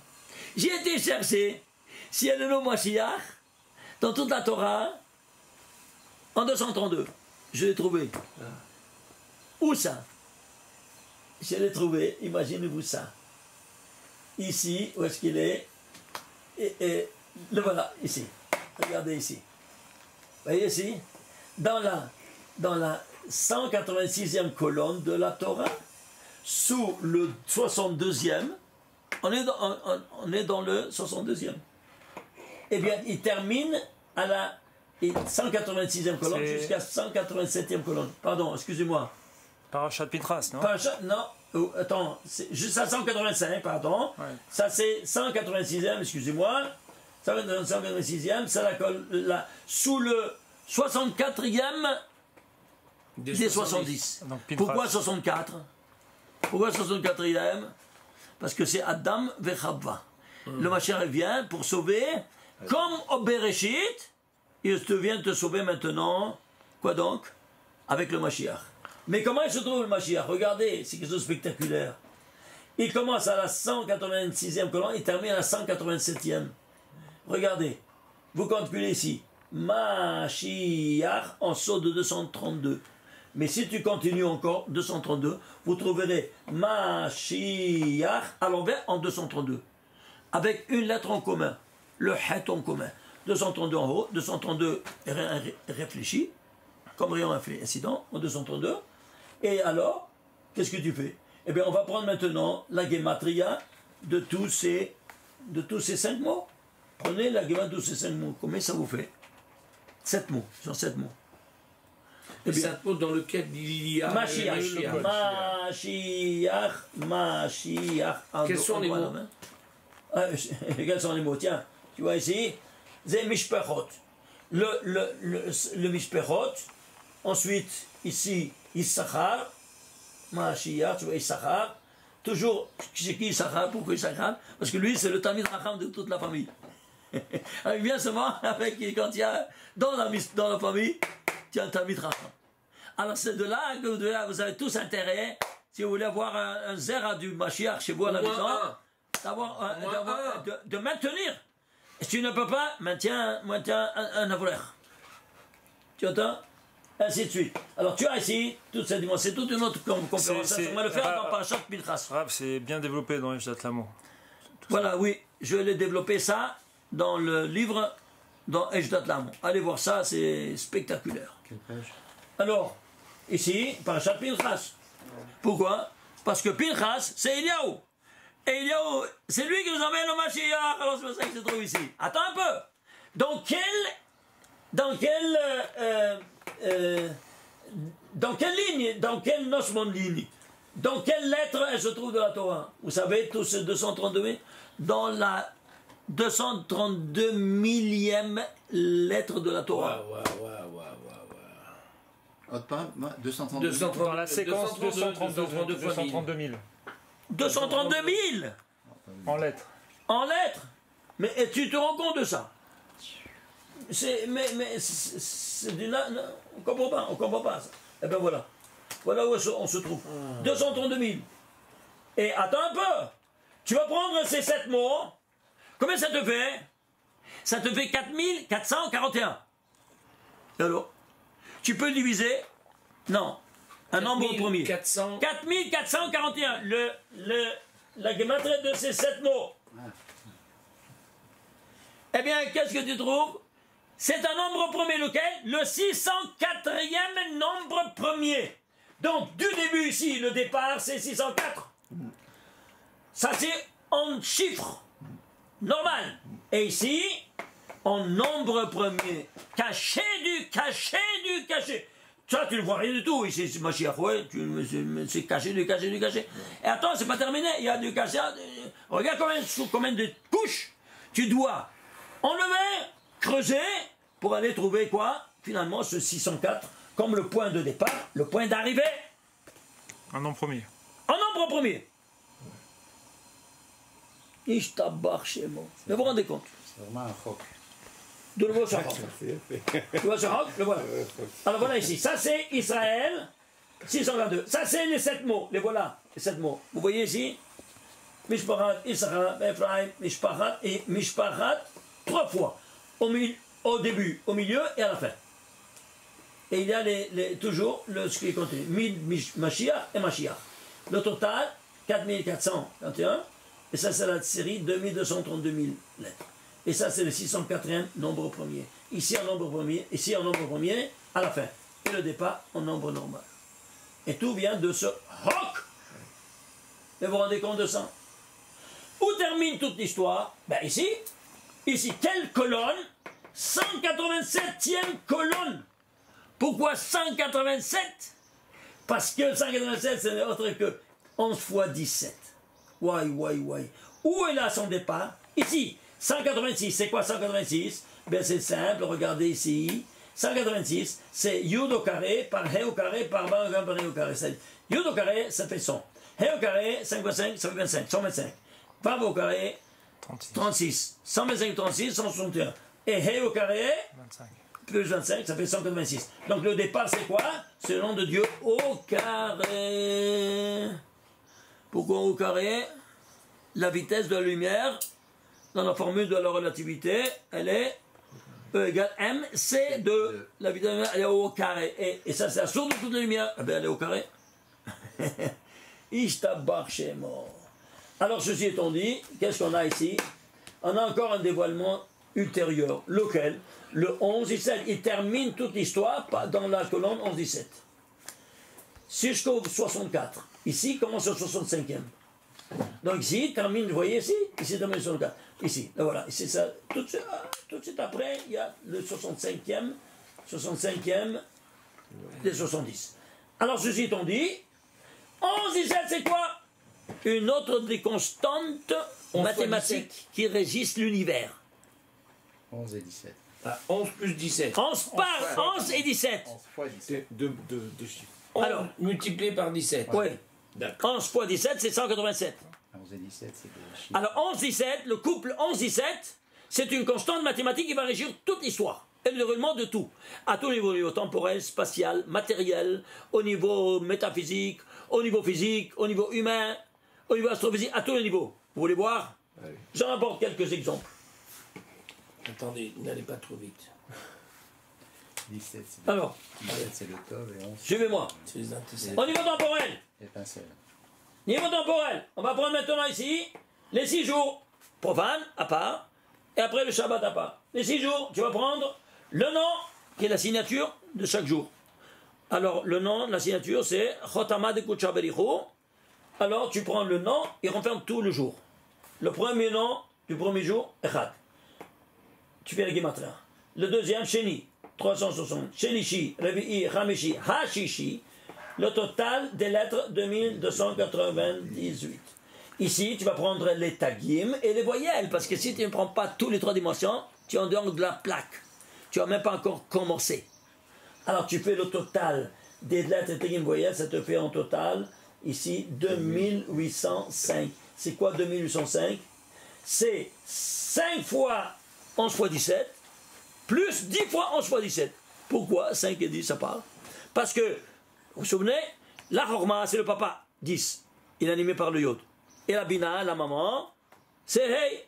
j'ai été chercher s'il y a le nom Mashiach dans toute la Torah en 232. Je l'ai trouvé. Où ça? Je l'ai trouvé, imaginez-vous ça. Ici, où est-ce qu'il est? Et le voilà, ici. Regardez ici. Vous voyez ici? Dans la 186e colonne de la Torah, sous le 62e, on est dans le 62e. Eh bien, il termine à la 186e colonne jusqu'à 187e colonne. Pardon, excusez-moi. Parachat Pinchas, non? Non, attends, c'est juste à 185, pardon. Ouais. Ça, c'est 186e, excusez-moi. 186e, c'est sous le 64e des 70. Donc, Pinchas. Pourquoi 64? Pourquoi 64e? Parce que c'est Adam Vechavva. Le Mashiach vient pour sauver, comme au Bereshit, il vient te sauver maintenant. Quoi donc? Avec le Mashiach. Mais comment il se trouve le Mashiach? Regardez, c'est quelque chose de spectaculaire. Il commence à la 186e colonne et termine à la 187e. Regardez, vous calculez ici. Mashiach en saut de 232. Mais si tu continues encore 232, vous trouverez Mashiach à l'envers en 232. Avec une lettre en commun, le het en commun. 232 en haut, 232 réfléchi, comme rayon incident, en 232. Et alors, qu'est-ce que tu fais? Eh bien, on va prendre maintenant la gematria de tous ces 5 mots. Prenez la gematria de tous ces 5 mots. Combien ça vous fait? 7 mots. Sur 7 mots. Et 7 mots dans lequel il y a Mashiach. Quels sont les mots? Quels sont les mots? Tiens, tu vois ici, c'est Mishpachot. Le Mishpachot. Ensuite, ici, Issachar. Mashiach, tu vois, Issachar. Toujours, c'est qui Issachar? Pourquoi Issachar? Parce que lui, c'est le Talmid Racham de toute la famille. Il vient seulement avec, quand il y a dans la famille, il y a un Talmid Racham. Alors c'est de là que vous avez tous intérêt, si vous voulez avoir un zera du Mashiach chez vous à la maison, de maintenir. Si tu ne peux pas, maintiens un avolaire. Tu entends? Ainsi de suite. Alors tu as ici, toute cette dimension, c'est toute une autre conférence. On va le faire dans Parashat Pinchas. C'est bien développé dans Ejdat Lamo. Voilà, oui, je l'ai développé ça dans le livre, dans Ejdat Lamo. Allez voir ça, c'est spectaculaire. Quelle page? Alors, ici, Parashat Pinchas. Pourquoi? Parce que Pinchas, c'est Eliaou. Et Eliaou, c'est lui qui nous emmène au Mashiach. Alors c'est pour ça qu'il se trouve ici. Attends un peu. Dans quelle ligne, dans quelle notion de ligne, dans quelle lettre elle se trouve de la Torah? Vous savez, tous ces 232 000, dans la 232 millième lettre de la Torah. Autre part, 232 000. Dans la séquence 232 000. 232 000 En lettres. En lettres. Mais et tu te rends compte de ça? C'est on comprend pas ça. Et bien voilà. Voilà où on se trouve. 232 000. Et attends un peu. Tu vas prendre ces 7 mots. Combien ça te fait? Ça te fait 4441. Et alors? Tu peux diviser? Non. Un nombre premier. 4441. La gematria de ces 7 mots. Eh bien, qu'est-ce que tu trouves? C'est un nombre premier, lequel? Le 604e nombre premier. Donc, du début ici, le départ, c'est 604. Ça, c'est en chiffre normal. Et ici, en nombre premier. Caché du caché du caché. Ça, tu ne vois rien du tout. Ici, c'est Mashiach, ouais, c'est caché du caché du caché. Et attends, c'est pas terminé. Il y a du caché. Regarde combien de couches tu dois enlever, creuser, pour aller trouver quoi? Finalement, ce 604, comme le point de départ, le point d'arrivée. Un nombre premier. Un nombre premier. Ishtabar Shemo. Mais vous vous rendez compte? C'est vraiment un choc. De nouveau Shahok. Tu vois Shahok? Le voilà. Alors voilà ici. Ça c'est Israël, 622. Ça c'est les 7 mots. Les voilà, les 7 mots. Vous voyez ici? Mishpachat, Issachar, Ephraim, Mishpachat et Mishpachat 3 fois. Au début, au milieu et à la fin. Et il y a toujours ce qui est continu. Mashiach et Mashiach. Le total, 4421. Et ça, c'est la série 2232 000 lettres. Et ça, c'est le 604e nombre premier. Ici, un nombre premier. Ici, un nombre premier à la fin. Et le départ en nombre normal. Et tout vient de ce roc. Et vous vous rendez compte de ça? Où termine toute l'histoire? Ben ici, quelle colonne? 187e colonne. Pourquoi 187? Parce que 187, c'est autre que 11 fois 17. Où est là son départ? Ici, 186. C'est quoi 186? Ben c'est simple, regardez ici. 186, c'est Yud au carré par He au carré par Ba par He au carré. Yud au carré, ça fait 100. He au carré, 5 fois 5, ça fait 25, 125. Vav au carré, 36. 125, 36, 161. Et He au carré, 25. plus 25, ça fait 186. Donc le départ, c'est quoi? C'est le nom de Dieu au carré. Pourquoi au carré? La vitesse de la lumière, dans la formule de la relativité, elle est E égale mc2. La vitesse de la lumière, elle est au carré. Et ça, c'est la source de toute la lumière. Eh bien, elle est au carré. Ishtabar Shemo. Alors, ceci étant dit, qu'est-ce qu'on a ici? On a encore un dévoilement ultérieur. Lequel? Le 11-17. Il termine toute l'histoire dans la colonne 11-17. Jusqu'au 64. Ici, commence le 65e. Donc ici, il termine, vous voyez ici? Ici, il termine le 64. Ici, là, voilà. Ici, ça, tout de suite après, il y a le 65e des 70. Alors, ceci étant dit, 11-17, c'est quoi? Une autre des constantes mathématiques qui régissent l'univers. 11 et 17. Ah, 11 plus 17. 11 et 17. 11 fois 17. C'est deux chiffres. 11 Alors, multiplié par 17. Oui. D'accord. 11 fois 17, c'est 187. 11 et 17, c'est deux chiffres. Alors 11-17, le couple 11-17, c'est une constante mathématique qui va régir toute l'histoire et le déroulement de tout. À tous les niveaux, au niveau temporel, spatial, matériel, au niveau métaphysique, au niveau physique, au niveau humain, au niveau astrophysique, à tous les niveaux. Vous voulez voir? Oui. J'en apporte quelques exemples. Attendez, n'allez pas trop vite. 17, c'est le, Alors, 17, c'est le tov et 11, suivez-moi. C'est les antécédents. Au niveau temporel, c'est l'étincelle. niveau temporel, on va prendre maintenant ici les 6 jours profanes à part, et après le Shabbat à part. Les 6 jours, tu vas prendre le nom, qui est la signature de chaque jour. Alors, le nom, la signature, c'est Chotama de Kucha Bericho. Alors, tu prends le nom et renferme tout le jour. Le premier nom du premier jour, Echad. Tu fais la Gematria. Le deuxième, Sheni, 360. Shenishi, Revi'i, Hamishi, Hashishi. Le total des lettres 2298. Ici, tu vas prendre les tagim et les voyelles, parce que si tu ne prends pas tous les 3 dimensions, tu es en dehors de la plaque. Tu n'as même pas encore commencé. Alors, tu fais le total des lettres et tagim voyelles, ça te fait en total, ici, 2805. C'est quoi 2805? C'est 5 fois 11 fois 17, plus 10 fois 11 fois 17. Pourquoi 5 et 10, ça parle? Parce que, vous vous souvenez, la Horma, c'est le papa, 10. Il est animé par le Yod. Et la Bina, la maman, c'est Hey.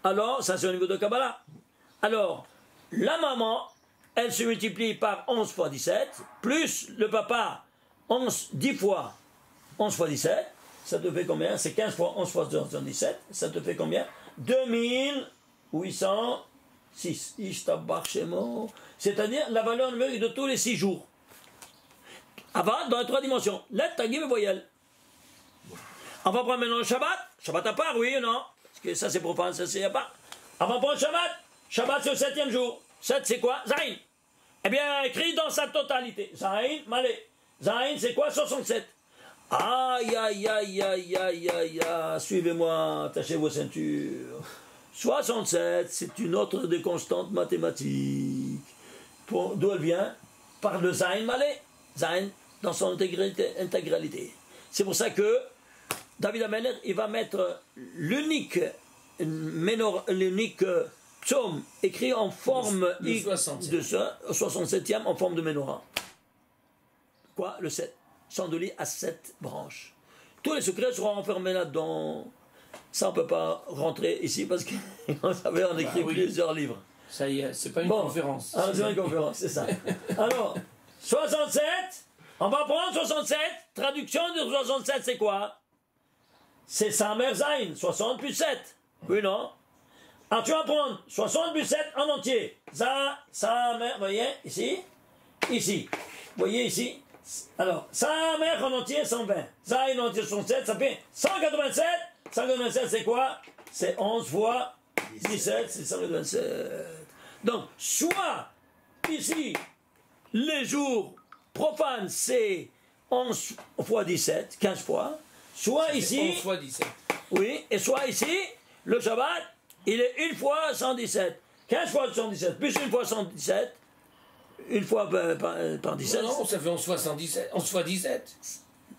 Alors, ça c'est au niveau de Kabbalah. Alors, la maman, elle se multiplie par 11 fois 17, plus le papa, 10 fois 11 fois 17, ça te fait combien? C'est 15 fois 11 fois 77, ça te fait combien? 2806. Ishtabach Shemo. C'est-à-dire la valeur numérique de tous les 6 jours. Avant, dans les 3 dimensions. Lettre, tagim et voyelle. On va prendre maintenant le Shabbat. Shabbat à part, oui ou non? Parce que ça c'est profane, ça c'est à part. On va prendre le Shabbat. Shabbat c'est le 7e jour. 7 c'est quoi? Zain. Eh bien, écrit dans sa totalité. Zain, malé. Zain c'est quoi? 67. Aïe, aïe, aïe, aïe, aïe, aïe, aïe. Suivez-moi, attachez vos ceintures. 67, c'est une autre des constantes mathématiques. D'où elle vient? Par le Zain, malé. Zain dans son intégralité. C'est pour ça que David Ameller, il va mettre l'unique psaume écrit en forme de 67e en forme de menorah. Quoi? Le 7. Chandelier à 7 branches. Tous les secrets seront enfermés là-dedans. Ça, on ne peut pas rentrer ici parce qu'on savait, on écrit plusieurs livres. Ça y est, c'est pas une conférence. Ah, c'est pas une conférence, c'est ça. Alors, 67, on va prendre 67. Traduction de 67, c'est quoi? C'est Samer Zain, 60 plus 7. Oui, non? Alors tu vas prendre 60 plus 7 en entier. Samer, vous voyez, ici, ici. Vous voyez ici? Alors, Samer en entier, 120. Zain en entier, 67, ça fait 187. 187, c'est quoi? C'est 11 fois 17, c'est 187. Donc, soit, ici, les jours profanes, c'est 11 fois 17, 15 fois. Soit ici, 11 fois 17. oui, et soit ici, le Shabbat, il est 1 fois 117. 15 fois 117, plus 1 fois 117, 1 fois par 17. Non, ça fait 11 fois 117. 11 fois 17.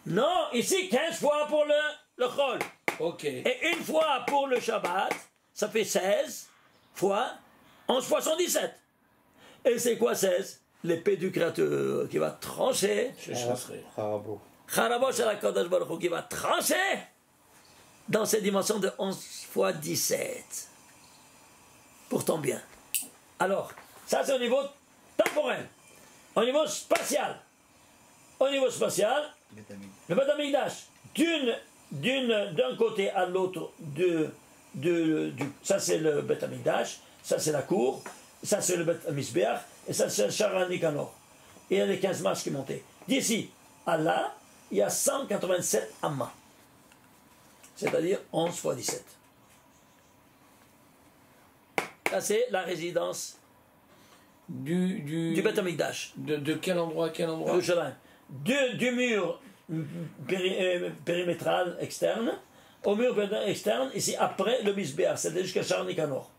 Non, ici, 15 fois pour le Chol. Ok. Et 1 fois pour le Shabbat, ça fait 16 fois 11 fois 117. Et c'est quoi 16? L'épée du Créateur qui va trancher. Harabo. Harabo c'est la Kodesh Baruch Hu qui va trancher dans ces dimensions de 11 fois 17. Pour ton bien. Alors, ça c'est au niveau temporel. Au niveau spatial. Au niveau spatial, le Beth Amikdash, d'un côté à l'autre, ça c'est le Beth Amikdash, ça c'est la cour, ça c'est le Beth Mizbeach, et ça c'est le Shara Nikanor. Et il y a les 15 marches qui montaient. D'ici à là, il y a 187 amas. C'est-à-dire 11 fois 17. Là c'est la résidence du Beth Amikdash. De quel endroit à quel endroit? Jérusalem. Du mur périmétral externe au mur externe, ici après le Mizbeach, c'est-à-dire jusqu'à Shara Nikanor.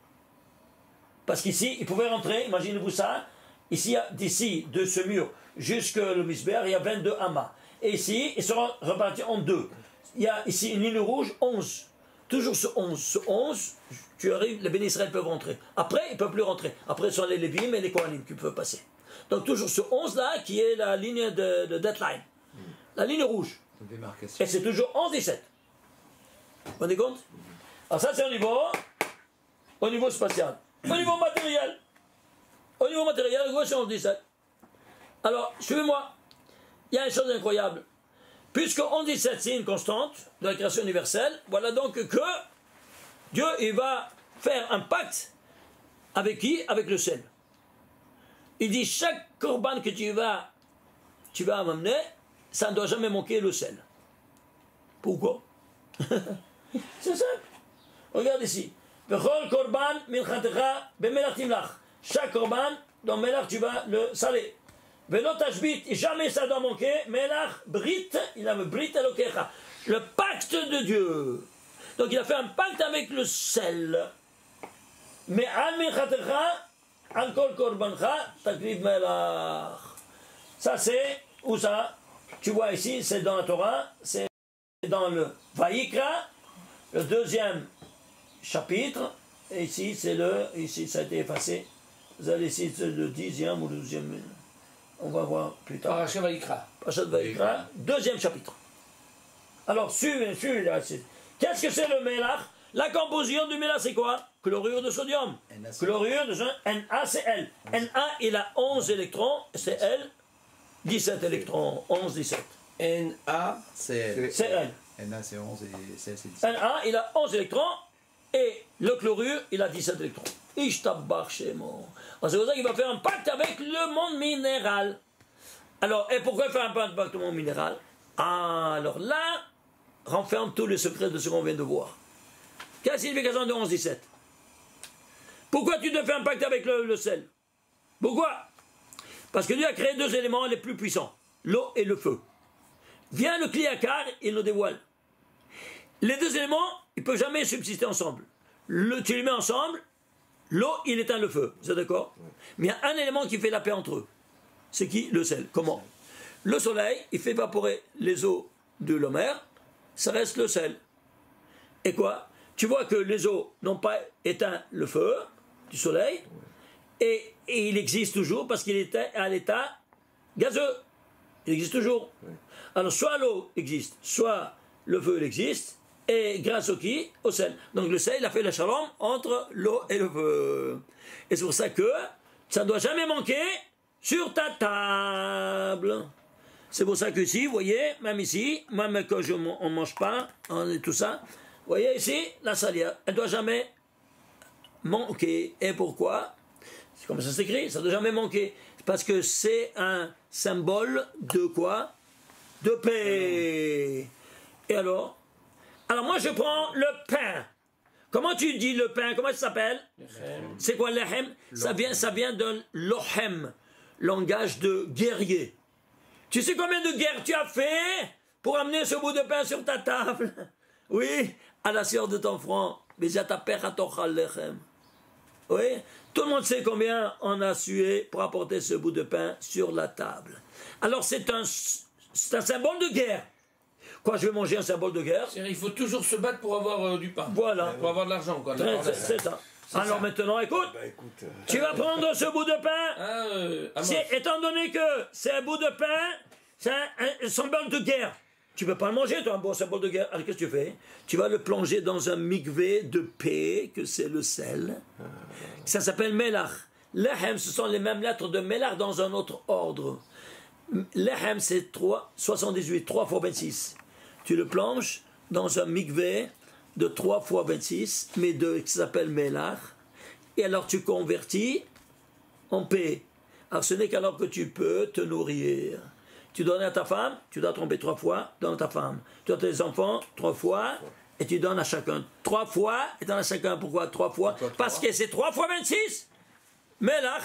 Parce qu'ici, il pouvait rentrer, imaginez-vous ça, ici, d'ici, de ce mur jusqu'au Mizbeach, il y a 22 amas. Et ici, ils seront repartis en deux. Il y a ici une ligne rouge, 11. Toujours ce 11. Ce 11, tu arrives, les bénis Israël peuvent rentrer. Après, ils ne peuvent plus rentrer. Après, ce sont les Lévim et les Kohanim qui peuvent passer. Donc, toujours ce 11-là qui est la ligne de deadline. La ligne rouge. Et c'est toujours 11-17. Vous vous rendez compte? Alors, ça, c'est au niveau spatial. Au niveau matériel. Au niveau matériel, c'est 11-17. Alors, suivez-moi. Il y a une chose incroyable. Puisque 11-17, c'est une constante de la création universelle, voilà donc que Dieu, il va faire un pacte avec qui? Avec le sel. Il dit, chaque corban que tu vas m'amener, ça ne doit jamais manquer le sel. Pourquoi? C'est simple. Regarde ici. Chaque corban, dans Melach, tu vas le saler. Et jamais ça doit manquer. Melach, Brit, il a le Brit Elokecha. Le pacte de Dieu. Donc il a fait un pacte avec le sel. Mais Al Minchatecha, Al Kol Korbancha, Takriv Melach. Ça c'est, où ça? Tu vois ici, c'est dans la Torah, c'est dans le Vaïkra, le 2e chapitre. Et ici, ici ça a été effacé. Vous allez ici, c'est le 10e ou le 12e. On va voir plus tard. Parashat Vaïkra. Parashat Vaïkra, 2e chapitre. Alors, suivez. Qu'est-ce que c'est le Melach? La composition du Melach, c'est quoi? Chlorure de sodium. Chlorure de sodium, NaCl. Na, il a 11 électrons, c'est L, 17 électrons. 11, 17. NaCl. Cl. Na, c'est 11 et Cl, c'est 17. Na, il a 11 électrons, et le chlorure, il a 17 électrons. Ishtabach Shemo. C'est pour ça qu'il va faire un pacte avec le monde minéral. Alors, et pourquoi faire un pacte avec le monde minéral? Alors là, renferme tous les secrets de ce qu'on vient de voir. Quelle est la signification de 11-17? Pourquoi tu dois faire un pacte avec le sel? Pourquoi? Parce que Dieu a créé deux éléments les plus puissants, l'eau et le feu. Vient le Kliakar, il le dévoile. Les deux éléments, ils ne peuvent jamais subsister ensemble. Tu les mets ensemble, l'eau, il éteint le feu. Vous êtes d'accord? Mais il y a un élément qui fait la paix entre eux. C'est qui? Le sel. Comment? Le soleil, il fait évaporer les eaux de la mer, ça reste le sel. Et quoi? Tu vois que les eaux n'ont pas éteint le feu du soleil, et il existe toujours parce qu'il est à l'état gazeux. Il existe toujours. Alors, soit l'eau existe, soit le feu il existe, et grâce au qui? Au sel. Donc le sel, il a fait la shalom entre l'eau et le feu. Et c'est pour ça que ça ne doit jamais manquer sur ta table. C'est pour ça que ici, vous voyez, même ici, même quand on ne mange pas, tout ça, vous voyez ici, la salière, elle ne doit jamais manquer. Et pourquoi? C'est comme ça s'écrit, ça ne doit jamais manquer. Parce que c'est un symbole de quoi? De paix. Et alors moi je prends le pain. Comment tu dis le pain? Comment ça s'appelle? C'est quoi l'ehem? Ça vient de l'ohem, langage de guerrier. Tu sais combien de guerres tu as fait pour amener ce bout de pain sur ta table? Oui, à la sueur de ton front. Oui, tout le monde sait combien on a sué pour apporter ce bout de pain sur la table. Alors c'est un symbole de guerre. Quoi, je vais manger un symbole de guerre? Il faut toujours se battre pour avoir du pain. Voilà. Pour avoir de l'argent, quoi. C'est ça. Alors maintenant, écoute, tu vas prendre ce bout de pain. Étant donné que c'est un bout de pain, c'est un symbole de guerre. Tu ne peux pas le manger, toi, un bon symbole de guerre. Alors qu'est-ce que tu fais? Tu vas le plonger dans un mikvé de paix, que c'est le sel. Ça s'appelle melach. Lehem, ce sont les mêmes lettres de melach dans un autre ordre. Lehem, c'est 78, 3 fois 26. Tu le plonges dans un mikvé de 3 fois 26, mais qui s'appelle melach. Et alors tu convertis en paix. Alors ce n'est qu'alors que tu peux te nourrir. Tu donnes à ta femme, tu dois tromper 3 fois, donne à ta femme. Tu donnes à tes enfants 3 fois, et tu donnes à chacun 3 fois, et tu donnes à chacun. Pourquoi 3 fois? Parce que c'est 3 fois 26. Melach,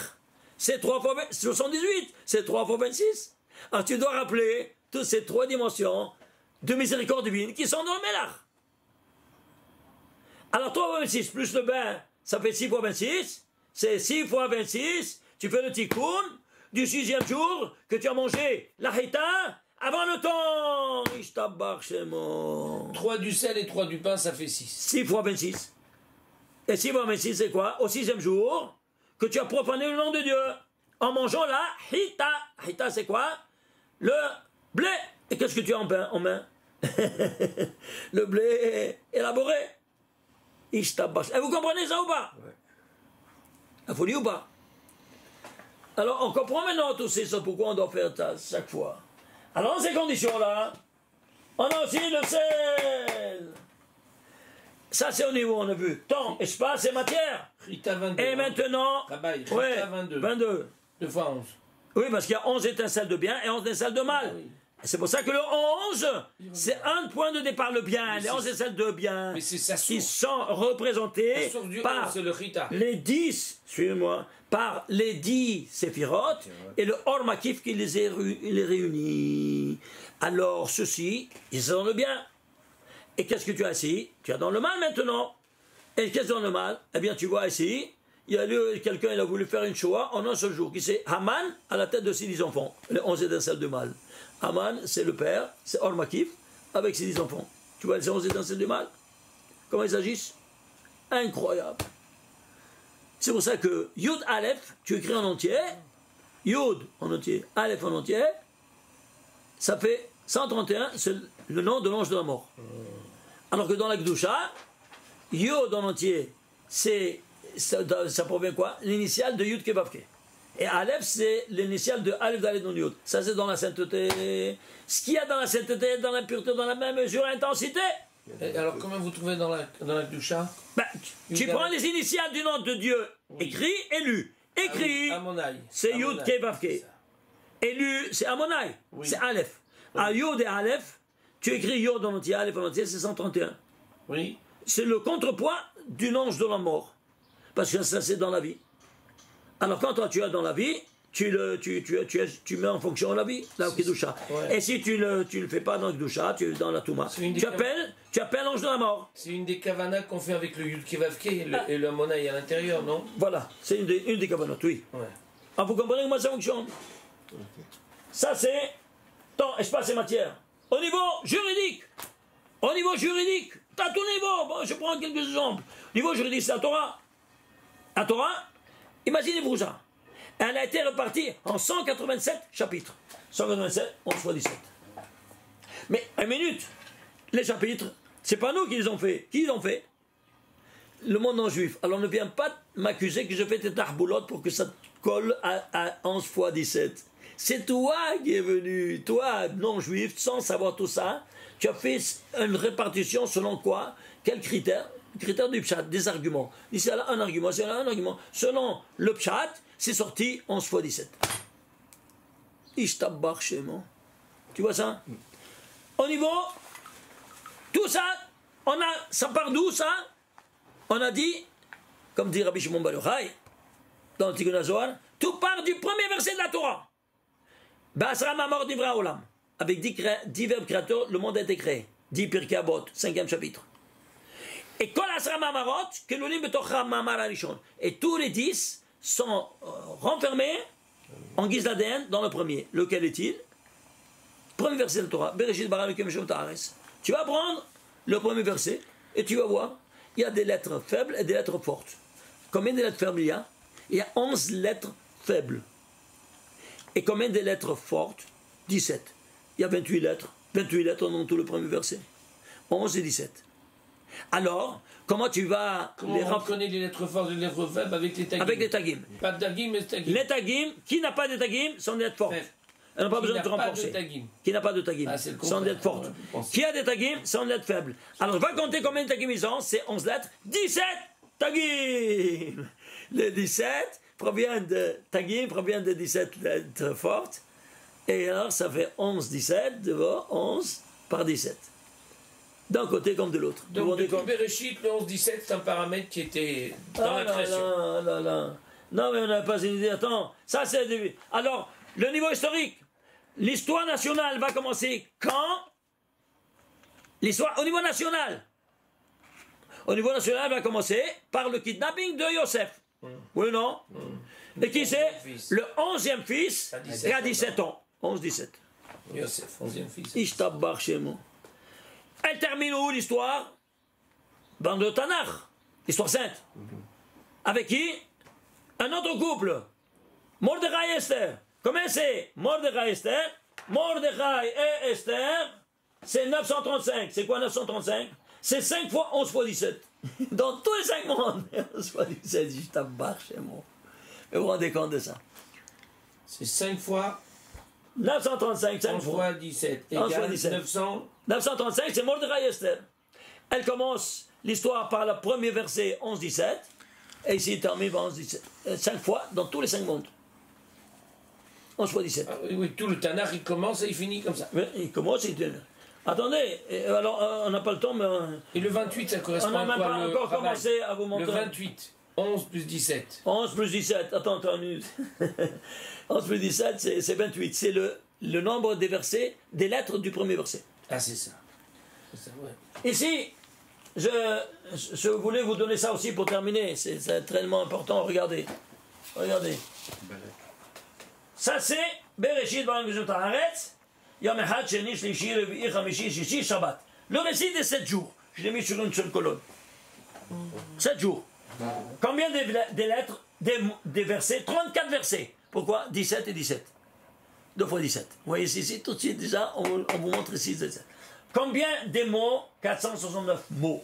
c'est 3 fois 78, c'est 3 fois 26. Alors tu dois rappeler toutes ces 3 dimensions de miséricorde divine qui sont dans le Melach. Alors 3 fois 26 plus le bain, ça fait 6 fois 26. C'est 6 fois 26. Tu fais le tikkun du 6e jour que tu as mangé la hita avant le temps. 3 du sel et 3 du pain, ça fait 6. 6 fois 26. Et 6 fois 26, c'est quoi? Au 6e jour que tu as profané le nom de Dieu en mangeant la hita. Hita, c'est quoi? Le blé. Et qu'est-ce que tu as en main? Le blé élaboré. Et vous comprenez ça ou pas? La folie ou pas? Alors on comprend maintenant tout ça, pourquoi on doit faire ça chaque fois. Alors dans ces conditions-là, on a aussi le sel. Ça c'est au niveau, on a vu, temps, espace et matière. Rita 22. Et maintenant, Rita 22. 2 fois 11. Oui, parce qu'il y a 11 étincelles de bien et 11 étincelles de mal. Ah, oui. C'est pour ça que le 11, c'est un point de départ, le bien, les 11 étincelles de bien, qui sont représentés par les 10, suivez-moi, par les 10 séphirotes et le Or Makif qui les réunit. Alors, ceux-ci, ils sont dans le bien. Et qu'est-ce que tu as ici? Tu as dans le mal maintenant. Et qu'est-ce que dans le mal? Eh bien, tu vois ici, il y a quelqu'un, il a voulu faire une Shoah en un seul jour, qui c'est Haman à la tête de ses 10 enfants, les 11 étincelles de mal. Haman, c'est le père, c'est Or Makif, avec ses 10 enfants. Tu vois les 11 étincelles du mal? Comment ils agissent? Incroyable. C'est pour ça que Yud Aleph, tu écris en entier, Yud en entier, Aleph en entier, ça fait 131, c'est le nom de l'ange de la mort. Alors que dans la Gdusha, Yud en entier, ça provient quoi? L'initiale de Yud Kevavke. Et Aleph, c'est l'initiale de Aleph Dalet Nun Yud. Ça, c'est dans la sainteté. Ce qu'il y a dans la sainteté, dans la pureté, dans la même mesure, intensité. Et alors, comment vous trouvez dans la Gdusha? Tu prends les initiales du nom de Dieu, écrit et lu. Écrit, c'est Yud Kevavke. Et lu, c'est Amonai, c'est Aleph. À Yud et Aleph, tu écris Yud en entier, Aleph en entier, c'est 131. Oui. C'est le contrepoids du ange de la mort. Parce que ça, c'est dans la vie. Alors quand toi tu es dans la vie, tu mets en fonction la vie, la Kedusha. Ouais. Et si tu le fais pas dans la Kedusha, tu es dans la Touma. Tu appelles l'ange de la mort. C'est une des kavanas qu'on fait avec le Yud Kevavke et le Monaï à l'intérieur, non? Voilà, c'est une des kavanot, oui. Ouais. Alors vous comprenez comment ça fonctionne? Okay. Ça c'est temps, espace et matière. Au niveau juridique, tu as tout niveau. Bon, je prends quelques exemples. Au niveau juridique, c'est la Torah. La Torah, imaginez-vous ça. Elle a été répartie en 187 chapitres. 187, 11 fois 17. Mais, une minute, les chapitres, c'est pas nous qui les ont fait. Qui les ont fait? Le monde non juif. Alors ne viens pas m'accuser que je fais tes tarboulottes pour que ça te colle à 11 fois 17. C'est toi qui es venu, toi, non juif, sans savoir tout ça. Tu as fait une répartition selon quoi? Quel critère? Critère du pshat, des arguments. Ici, là, un argument, c'est là un argument. Selon le pshat, c'est sorti 11 fois 17. Ishtabbar Shemo. Tu vois ça? Au niveau, tout ça, ça part d'où ça? On a dit, comme dit Rabbi Shimon Bar Yochai, dans le Tikkun HaZohar, tout part du premier verset de la Torah. Ba'asra ma'amor nivra olam. Avec 10 verbes créateurs, le monde a été créé. 10 Pirkei Avot, 5e chapitre. Et kol asra ma'amarot, kelulim betocha ma'amar harishon. Et tous les 10 sont renfermés en guise d'ADN dans le premier. Lequel est-il? Premier verset de la Torah. Bereshit bara Elokim Hashem haaretz. Tu vas prendre le premier verset et tu vas voir, il y a des lettres faibles et des lettres fortes. Combien de lettres faibles il y a? Il y a 11 lettres faibles. Et combien de lettres fortes? 17. Il y a 28 lettres. 28 lettres dans tout le premier verset. 11 et 17. Alors, comment tu vas on connaît les lettres fortes et les lettres faibles avec les tagim? Avec les tagim. Pas de tagim, mais tagim. Les tagim, qui n'a pas de tagim, sont des lettres fortes. Elle n'a pas besoin de te renforcer. Qui n'a pas de tagim, sont des lettres fortes. Qui a des tagim, sont des lettres faibles. Alors, va compter combien de tagim ils ont, c'est 11 lettres. 17 tagim. Les 17 proviennent de tagim, proviennent de 17 lettres fortes. Et alors, ça fait 11, 17, devant 11 par 17. D'un côté comme de l'autre. Donc, depuis Bereshit, le 11-17, c'est un paramètre qui était dans la création. Non, mais on n'a pas une idée. Attends, ça c'est le début. Alors, le niveau historique. L'histoire nationale va commencer quand? L'histoire au niveau national. Au niveau national, elle va commencer par le kidnapping de Yosef. Oui ou non? Et qui c'est? Le 11e fils qui a 17 ans. 11-17. Yosef, 11e fils. Ishtabbar Shemo. Elle termine où l'histoire? Dans le Tanakh, l'histoire sainte. Avec qui? Un autre couple. Mordechai et Esther. Comment c'est? Mordechai et Esther. Mordechai et Esther, c'est 935. C'est quoi 935? C'est 5 fois 11 fois 17. Dans tous les 5 mondes. 11 fois 17, Ishtabbar Shemo. Mais vous vous rendez compte de ça? C'est 5 fois 935, 5 fois 17 égale 900. 935, c'est Mordechai et Esther. Elle commence l'histoire par le premier verset 11-17, et ici il termine par 11-17. 5 fois dans tous les 5 mondes. 11 fois 17. Ah, oui, tout le Tanakh il commence et il finit comme ça. Oui, il commence et il termine. Attendez, alors on n'a pas le temps, mais. Et le 28, ça correspond à quoi? On n'a même pas encore commencé à vous montrer. Le 28, 11 plus 17. 11 plus 17, attends, 11 plus 17, c'est 28. C'est le nombre des versets, des lettres du premier verset. Ah, c'est ça. C'est ça, ouais. Ici, je voulais vous donner ça aussi pour terminer. C'est tellement important. Regardez. Regardez. Ça, c'est Bereshit Barangujut Haaretz, Yom Echad, Sheni, Shlishi, Revi'i, Chamishi, Shishi, Shabbat. Le récit des 7 jours. Je l'ai mis sur une seule colonne. 7 jours. Combien de lettres, des versets? 34 versets. Pourquoi 17 et 17. 2 fois 17. Vous voyez ici, tout de suite déjà, on vous montre ici. Combien de mots? 469 mots.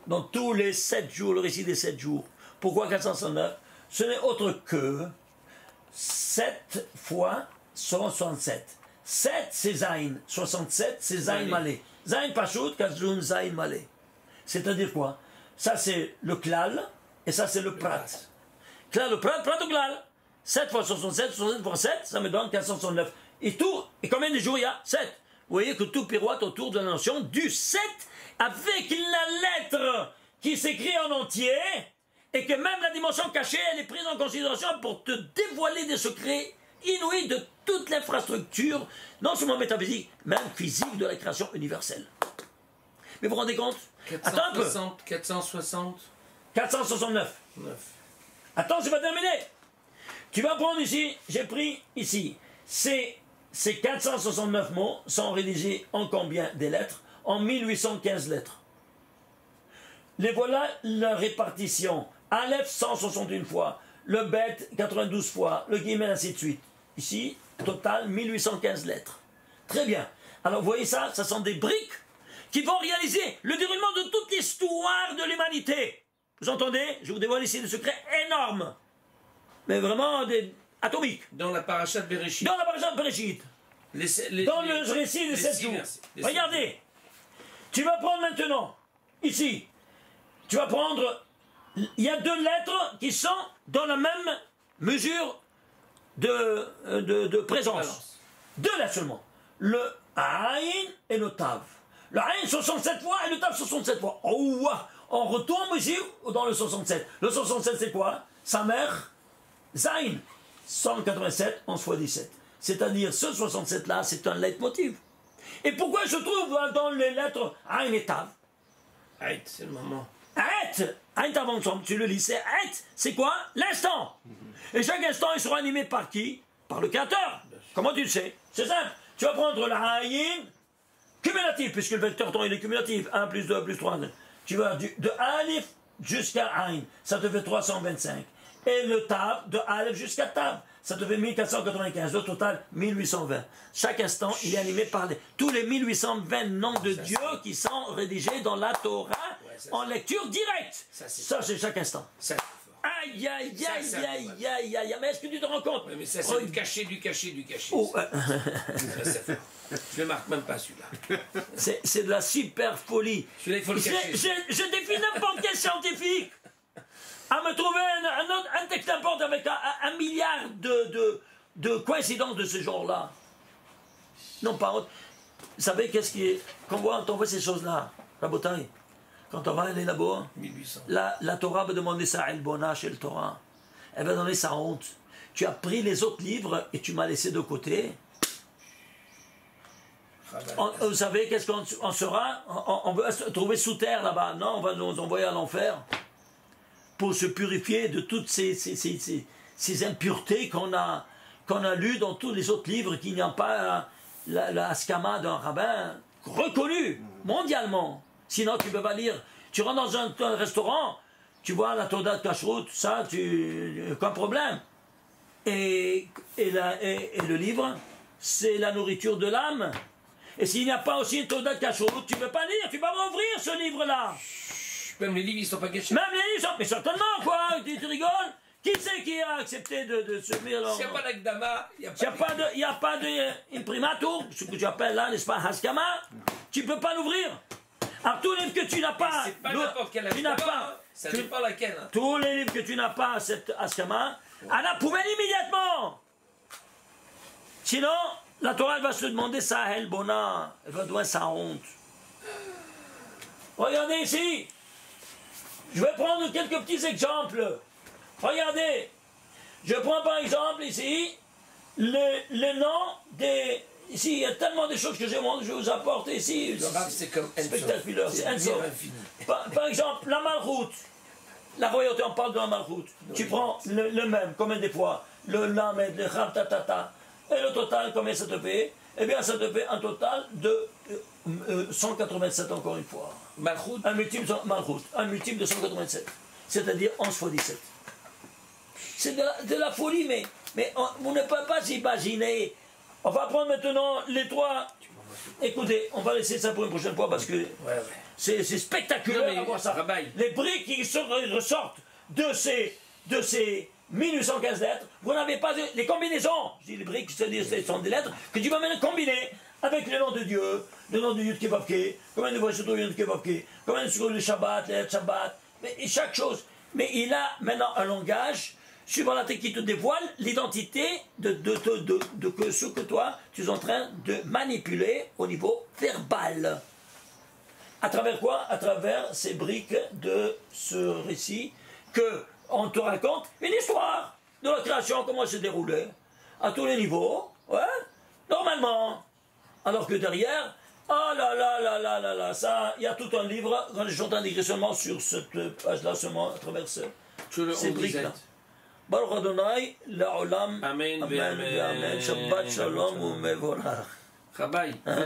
Dans tous les 7 jours, le récit des 7 jours. Pourquoi 469? Ce n'est autre que 7 fois 167. 7 c'est Zayn. 67 c'est Zayn Malé. Zayn Pachout, Kazun Zayn Malé. C'est-à-dire quoi? Ça c'est le Klal et ça c'est le Prat. Klal, le Prat, Prat ou Klal? 7 fois 67, 67 fois 7, ça me donne 469. Et combien de jours il y a? 7. Vous voyez que tout pirouette autour de la notion du 7 avec la lettre qui s'écrit en entier et que même la dimension cachée, elle est prise en considération pour te dévoiler des secrets inouïs de toute l'infrastructure, non seulement métaphysique, même physique de la création universelle. Mais vous vous rendez compte? 460, attends un peu. 460. 469. 9. Attends, c'est pas terminé. Tu vas prendre ici, j'ai pris ici, ces 469 mots sont rédigés en combien des lettres? En 1815 lettres. Les voilà la répartition. Aleph 161 fois, le Bet 92 fois, le Guillemets ainsi de suite. Ici, total 1815 lettres. Très bien. Alors vous voyez ça, ça sont des briques qui vont réaliser le déroulement de toute l'histoire de l'humanité. Vous entendez? Je vous dévoile ici des secrets énormes. Mais vraiment atomiques. Dans la paracha de Bereshit. Dans la paracha de Bereshit. Dans le récit des 7 jours. Regardez. Tu vas prendre maintenant, ici, tu vas prendre, il y a 2 lettres qui sont dans la même mesure de présence. 2 lettres seulement. Le Aïn et le Tav. Le Aïn 67 fois et le Tav 67 fois. Oh, on retombe ici dans le 67. Le 67 c'est quoi? Sa mère, Zayn. 187, 11 fois 17. C'est-à-dire, ce 67-là, c'est un leitmotiv. Et pourquoi se trouve dans les lettres Aïn et Tav? Aït, c'est le moment. Aït, Aïn Tav ensemble, tu le lis, c'est Aït, c'est quoi? L'instant. Et chaque instant, il sera animé par qui? Par le Créateur. Comment tu le sais? C'est simple. Tu vas prendre la Aïn cumulatif, puisque le vecteur temps il est cumulatif. 1 plus 2 plus 3. Tu vas de Alif jusqu'à Aïn, ça te fait 325. Et le Tav, de Aleph jusqu'à Tav, ça te fait 1495. Au total, 1820. Chaque instant, il est animé par tous les 1820 noms de Dieu qui sont rédigés dans la Torah en lecture directe. Ça, c'est chaque instant. Aïe, aïe, aïe, aïe, aïe, aïe, mais est-ce que tu te rends compte? Mais ça, c'est du cachet, du cachet, du cachet. Oh, je ne marque même pas celui-là. C'est de la super folie. Celui-là, il faut le cacher. Je défie n'importe quel scientifique à me trouver un texte n'importe avec un milliard de coïncidences de ce genre-là. Non, pas autre. Vous savez qu'est-ce qui est... Quand on voit ces choses-là, la bouteille, quand on va aller là-bas, 1800. La Torah va demander sa el-bona chez le Torah. Elle va donner sa honte. Tu as pris les autres livres et tu m'as laissé de côté. Vous savez qu'est-ce qu'on sera? On va se trouver sous terre là-bas. Non, on va nous envoyer à l'enfer pour se purifier de toutes ces impuretés qu'on a lues dans tous les autres livres, qu'il n'y a pas la haskama d'un rabbin reconnu mondialement. Sinon, tu ne peux pas lire. Tu rentres dans un restaurant, tu vois la Torah de Kashrut, ça, aucun problème. Et le livre, c'est la nourriture de l'âme. Et s'il n'y a pas aussi une Torah de Kashrut, tu ne peux pas lire, tu ne peux pas ouvrir ce livre-là. Même les livres, ils ne sont pas cachés. Même les livres, mais certainement, quoi. Tu rigoles? Qui c'est qui a accepté de se mettre... S'il n'y a pas d'Akdama, il n'y a pas d'imprimatur, ce que tu appelles là, n'est-ce pas, Haskama, tu ne peux pas l'ouvrir. Alors tous les livres que tu n'as pas... C'est pas n'importe quel Haskama, ça dépend laquelle. Hein. Tous les livres que tu n'as pas, cette Haskama, à la poubelle immédiatement. Sinon, la Torah elle va se demander sa helbona, elle va demander sa honte. Regardez ici. Je vais prendre quelques petits exemples. Regardez. Je prends par exemple ici le nom des... Ici, il y a tellement de choses que je vais vous apporter ici. Le rap, c'est comme spectaculaire, c'est infini. Par exemple, la malroute. La royauté, on parle de la malroute. Tu prends le même, combien de fois? Le lamed, le kham, tatata. Et le total, combien ça te fait? Eh bien, ça te fait un total de 187 encore une fois. Malroute. Un multiple de 187. C'est-à-dire 11 fois 17. C'est de la folie, mais vous ne pouvez pas s'imaginer. On va prendre maintenant les trois. Écoutez, on va laisser ça pour une prochaine fois parce que c'est spectaculaire à voir ça. Les briques qui ressortent de ces 1815 lettres, vous n'avez pas les combinaisons. Je dis les briques, ce sont des lettres que tu vas maintenant combiner avec le nom de Dieu, le nom de Yud Kevavke, combien de fois je trouve Yud Kevavke, combien de fois le Shabbat, les Shabbat, et chaque chose. Mais il a maintenant un langage. Suivant la technique qui te dévoile l'identité de ce que toi, tu es en train de manipuler au niveau verbal. À travers quoi? À travers ces briques de ce récit qu'on te raconte une histoire de la création, comment elle s'est déroulée, à tous les niveaux, normalement. Alors que derrière, oh là là là là là là, ça, il y a tout un livre, je suis en train d'écrire seulement sur cette page-là, seulement à travers ces briques-là. Baruch Adonai, La'olam, Amen, Amen, Amen, Shabbat Shalom, Umevorach. Rabbi.